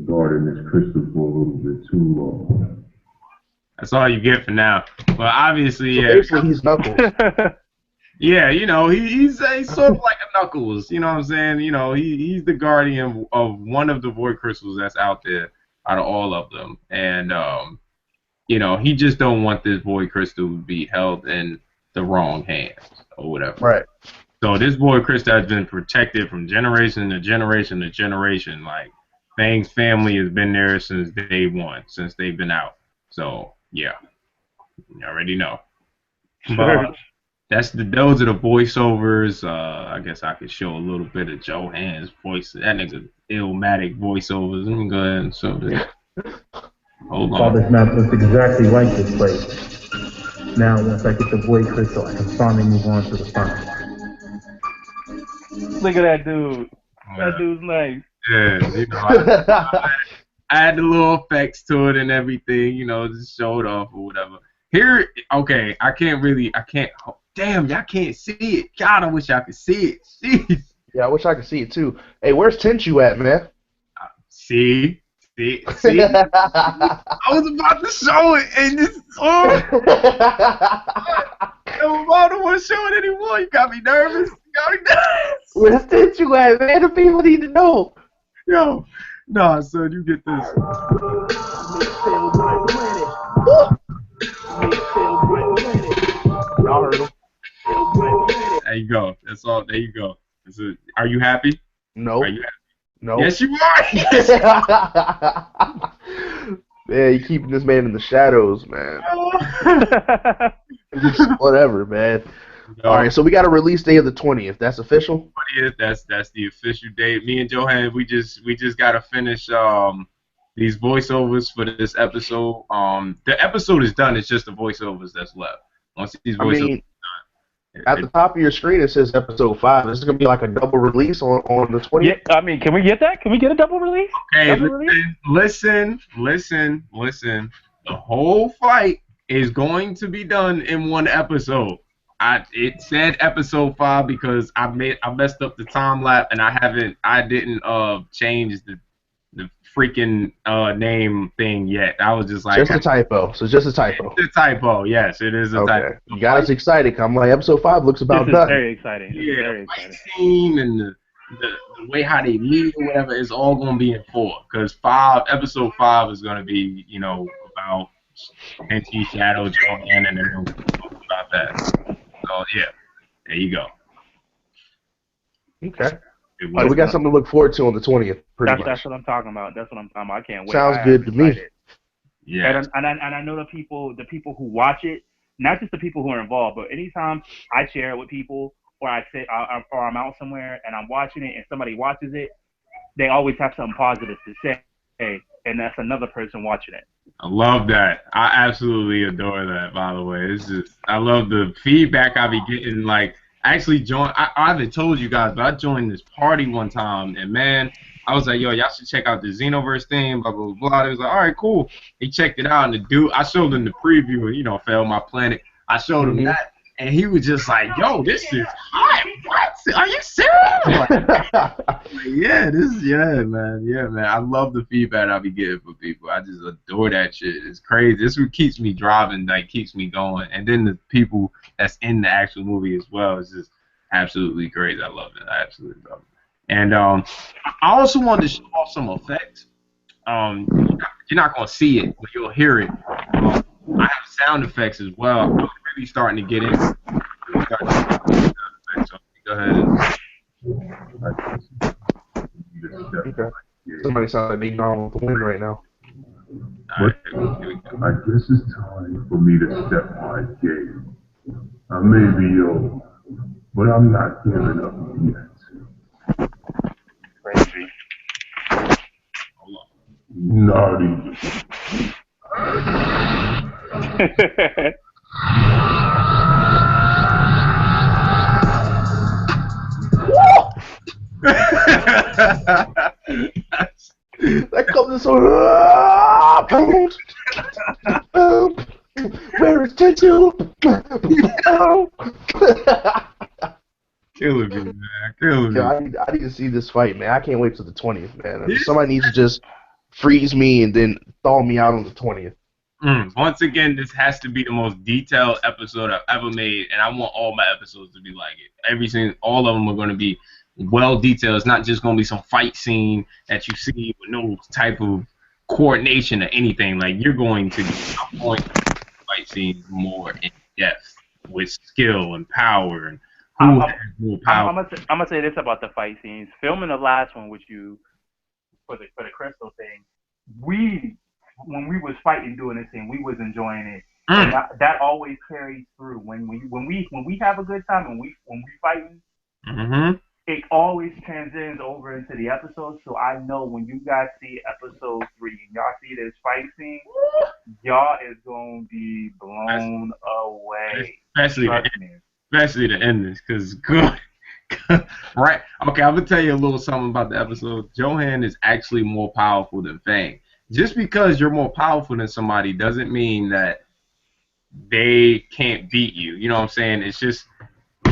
guarding this crystal for a little bit too long. That's all you get for now. But obviously, So yeah. basically, he's Knuckles. Yeah, he's sort of like a Knuckles. You know what I'm saying? He's the guardian of one of the void crystals that's out there, out of all of them. And he just don't want this void crystal to be held in the wrong hands or whatever. Right. So this void crystal has been protected from generation to generation to generation. Like Fang's family has been there since day one, since they've been out. So yeah, you already know. Sure. Those are the voiceovers. I guess I could show a little bit of Johan's voice. That nigga Illmatic voiceovers. Let me go ahead and show this. Hold on. Father's map looks exactly like this place. Now, once I get the void crystal, I can finally move on to the final. Look at that dude. That dude's nice. Yeah, I had the little effects to it and everything, just showed off or whatever. Here, okay, I can't. Damn, y'all can't see it. God, I wish I could see it. Jeez. Yeah, I wish I could see it too. Hey, where's Tenchu at, man? See. I was about to show it, and just I don't want to show it anymore. You got me nervous. Where's Tenchu at, man? The people need to know. Yo, nah, son, you get this. Y'all heard him. There you go. That's all. There you go. Are you happy? No. Are you happy? No. Yes, you are. Man, you keeping this man in the shadows, man. Whatever, man. No. All right, so we got a release day of the 20th. That's official? 20th, that's the official date. Me and Johan, we just gotta finish these voiceovers for this episode. The episode is done. It's just the voiceovers that's left. Once these voiceovers are done, at the top of your screen it says episode 5. This is gonna be like a double release on the 20th. Yeah, I mean, can we get that? Can we get a double release? Okay, double release? listen. The whole fight is going to be done in one episode. It said episode 5 because I messed up the time lapse and I didn't change the freaking name thing yet. I was just like, Just a typo. So just a typo. It's a typo. Yes, it is a typo. You got us excited. I'm like, episode 5 looks about This is done. very exciting. This is Yeah, very the fight exciting. scene and the way how they meet or whatever is all gonna be in 4. Because episode 5 is gonna be about NT Shadow, Johan, and then we'll talk about that. So yeah, there you go. Okay. It All right, we got something to look forward to on the 20th, pretty much. That's what I'm talking about. I can't wait. Sounds I am good to me. excited. Yeah. And I know the people who watch it, not just the people who are involved, but anytime I share it with people, or I say, or I'm out somewhere and I'm watching it and somebody watches it, they always have something positive to say, and that's another person watching it. I love that. I absolutely adore that, by the way. It's just, I love the feedback I be getting. Like, I actually I haven't told you guys, but I joined this party one time, and man, I was like, yo, y'all should check out the Xenoverse thing, blah, blah, blah. They was like, all right, cool. He checked it out, and the dude, I showed him the preview, Fail My Planet. I showed him that, and he was just like, "Yo, this is hot. What? Are you serious?" Yeah, man. I love the feedback I be getting from people. I just adore that shit. It's crazy. This is what keeps me driving, like keeps me going. And then the people that's in the actual movie as well is just absolutely crazy. I love it. I absolutely love it. And I also wanted to show off some effects. You're not gonna see it, but you'll hear it. I have sound effects as well. I'm really starting to get in. So go ahead. Okay. Somebody sounds like they gone with the wind right now. All right, here we go. I guess it's time for me to step my game. I may be old, but I'm not giving up yet. Crazy. Hold on. Naughty. That comes so. Where is tattoo? Killing me, man. Killing me. I need to see this fight, man. I can't wait till the 20th, man. Somebody needs to just freeze me and then thaw me out on the 20th. Once again, this has to be the most detailed episode I've ever made, and I want all my episodes to be like it. All of them are going to be well detailed. It's not just going to be some fight scene that you see with no type of coordination or anything. Like, I'm going to fight scenes more in depth with skill and power and who has more power. I'm gonna say this about the fight scenes. Filming the last one with you for the crystal thing, when we was fighting doing this thing, we was enjoying it. And that always carries through when we have a good time and we fighting. It always transcends over into the episode. So I know when you guys see episode 3 and y'all see this fight scene, y'all is gonna be blown away. Especially the endings, because good. Right? Okay, I'm gonna tell you a little something about the episode. Johan is actually more powerful than Fang. Just because you're more powerful than somebody doesn't mean that they can't beat you. You know what I'm saying?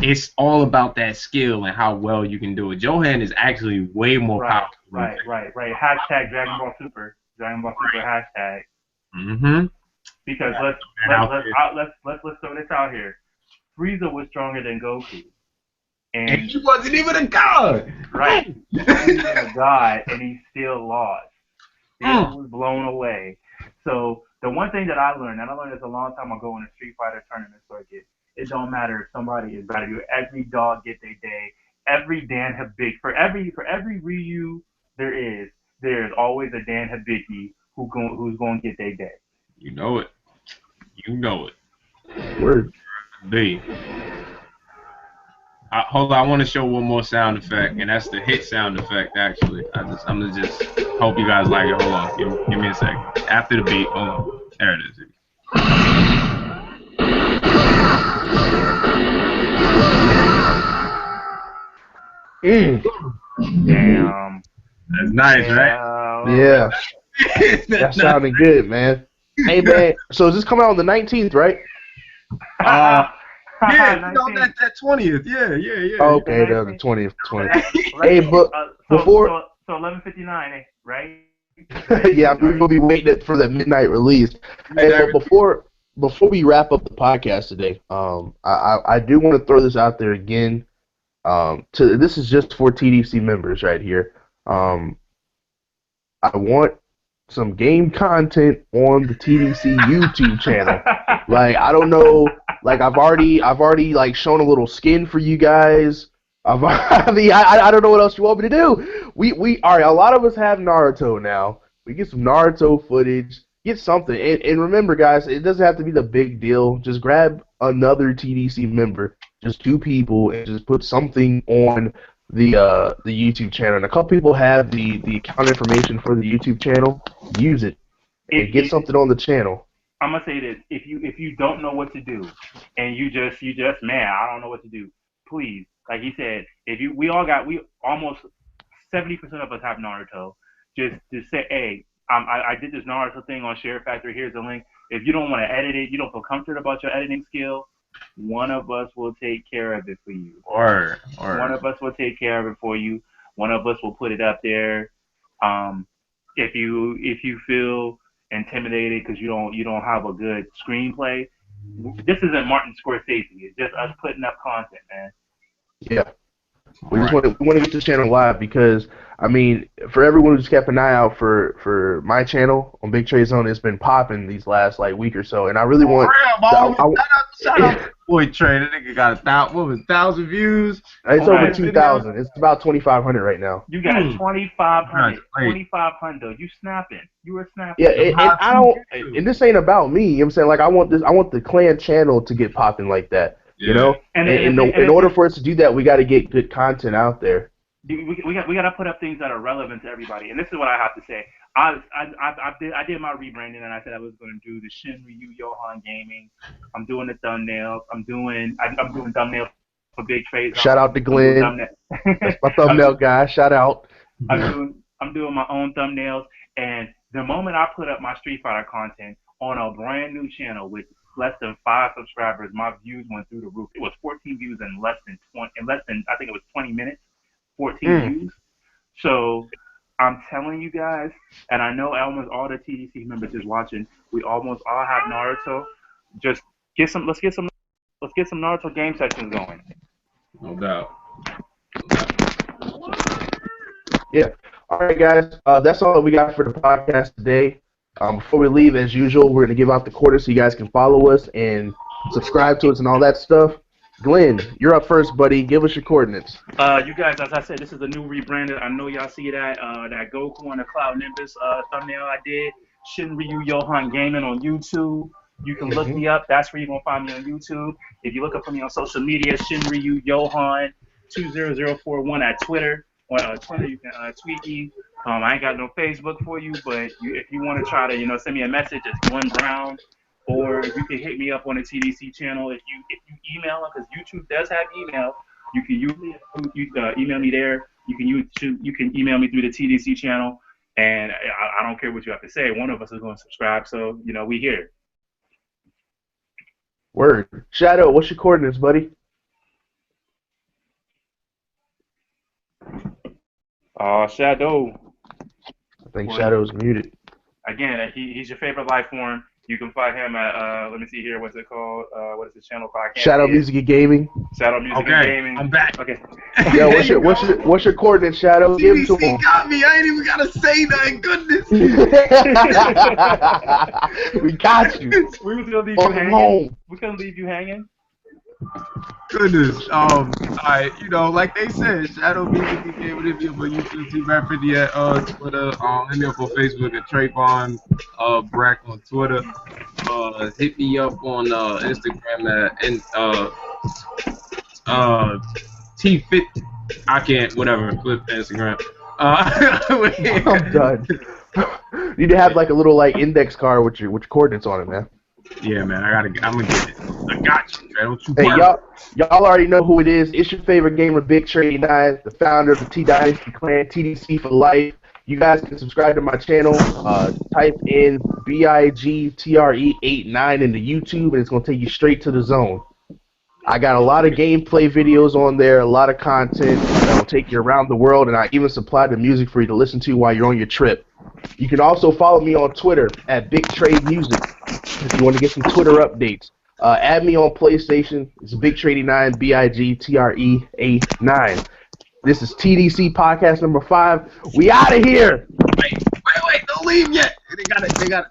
It's all about that skill and how well you can do it. Johan is actually way more powerful. Right. Hashtag Dragon Ball Super. Dragon Ball Super hashtag. Because let's throw this out here. Frieza was stronger than Goku. And he wasn't even a god. Right. He wasn't even a god, and he still lost. Still was blown away. So the one thing that I learned this a long time ago in the Street Fighter tournament circuit, it don't matter if somebody is better than you. Every dog get their day. Every Dan Hibiki, for every Ryu there's always a Dan Hibiki who's going to get their day. You know it. Word. B. Hold on, I want to show one more sound effect, and that's the hit sound effect. Actually, I'm gonna just hope you guys like it. Hold on, give me a second. After the beat, hold on. There it is. Damn. That's nice, right? Yeah. That sounded good, man. Hey, man. So is this coming out on the 19th, right? Yeah, that 20th. Yeah. Okay, the 20th. Hey, but before... So 11:59, right? Yeah, we're gonna be waiting for the midnight release. Hey, but before we wrap up the podcast today, I do want to throw this out there again. This is just for TDC members right here. I want some game content on the TDC YouTube channel. Like, I don't know. Like, I've already like shown a little skin for you guys. I don't know what else you want me to do. We all right. A lot of us have Naruto now. We get some Naruto footage. Get something. And remember, guys, it doesn't have to be the big deal. Just grab another TDC member, just 2 people, and just put something on the YouTube channel. And a couple people have the account information for the YouTube channel. Use it and get something on the channel. I'm gonna say this: if you don't know what to do, and you just man, I don't know what to do. Please, like he said, we almost 70% of us have Naruto. Just say, hey, I did this Naruto thing on Share Factory. Here's the link. If you don't want to edit it, you don't feel comfortable about your editing skill, one of us will take care of it for you. Or One of us will take care of it for you. One of us will put it up there. If you feel intimidated because you don't have a good screenplay, this isn't Martin Scorsese. It's just us putting up content, man. Yeah. We want to get this channel live because, I mean, for everyone who's kept an eye out for my channel on Big Trade Zone, it's been popping these last week or so, and I really want. Shout out to boy Trey. That nigga got 1,000 views. It's over 2,000. It's about 2,500 right now. You got 2,500. 2,500. You snapping? You were snapping. Yeah, and I don't. And this ain't about me. You know what I'm saying? Like I want the clan channel to get popping like that. Yeah. You know, and in order for us to do that, we got to get good content out there. We got to put up things that are relevant to everybody. And this is what I have to say. I did my rebranding, and I said I was going to do the Shin Ryu Johan Gaming. I'm doing the thumbnails. I'm doing thumbnails for Big Trade. Shout out to Glenn. That's my thumbnail guy. Shout out. I'm doing my own thumbnails, and the moment I put up my Street Fighter content on a brand new channel with less than 5 subscribers, my views went through the roof. It was 14 views in less than I think it was 20 minutes. 14 views. So I'm telling you guys, and I know almost all the TDC members is watching. We almost all have Naruto. Just let's get some Naruto game sessions going. No doubt. Yeah. All right, guys. That's all that we got for the podcast today. Before we leave, as usual, we're going to give out the quarter so you guys can follow us and subscribe to us and all that stuff. Glenn, you're up first, buddy. Give us your coordinates. You guys, as I said, this is a new rebranded. I know y'all see that Goku and the Cloud Nimbus thumbnail I did. Shin Ryu Johan Gaming on YouTube. You can look me up. That's where you're going to find me on YouTube. If you look up for me on social media, Shin Ryu Johan 20041 at Twitter. On Twitter, you can tweet me. I ain't got no Facebook for you, but if you want to try to, send me a message, it's Glenn Brown. Or you can hit me up on the TDC channel if you email them, because YouTube does have email. You can email me there. You can email me through the TDC channel, and I don't care what you have to say. One of us is going to subscribe, so we here. Word. Shadow, what's your coordinates, buddy? Shadow. I think Shadow's muted. Again, he's your favorite life form. You can find him at, let me see here, what's it called? What is the channel called? Shadow Music and Gaming. Shadow Music and Gaming. I'm back. Okay. Yo, what's your coordinates, Shadow? Give them to him. Got me. I ain't even got to say nothing. Goodness. We got you. We was going to leave you hanging. We couldn't leave you hanging. Goodness. Alright, like they said, Shadow Music and Gaming. If you're on YouTube, T-Rap50 at Twitter. Hit me up on Facebook at Trayvon Brack on Twitter. Hit me up on Instagram at T-Fit. I can't, whatever, flip Instagram. I'm done. You need to have like a little index card with your coordinates on it, man. Yeah, man, I'm gonna get it. I got you, man. Don't you Hey, y'all already know who it is. It's your favorite gamer, Big Trade 9, the founder of the TDC Clan, TDC for life. You guys can subscribe to my channel. Type in BIGTRE89 into YouTube, and it's gonna take you straight to the zone. I got a lot of gameplay videos on there, a lot of content that will take you around the world, and I even supply the music for you to listen to while you're on your trip. You can also follow me on Twitter at Big Trade Music if you want to get some Twitter updates. Add me on PlayStation. It's Big Trade 9, BIGTRE89. This is TDC Podcast number 5. We out of here. Wait, don't leave yet. They got it.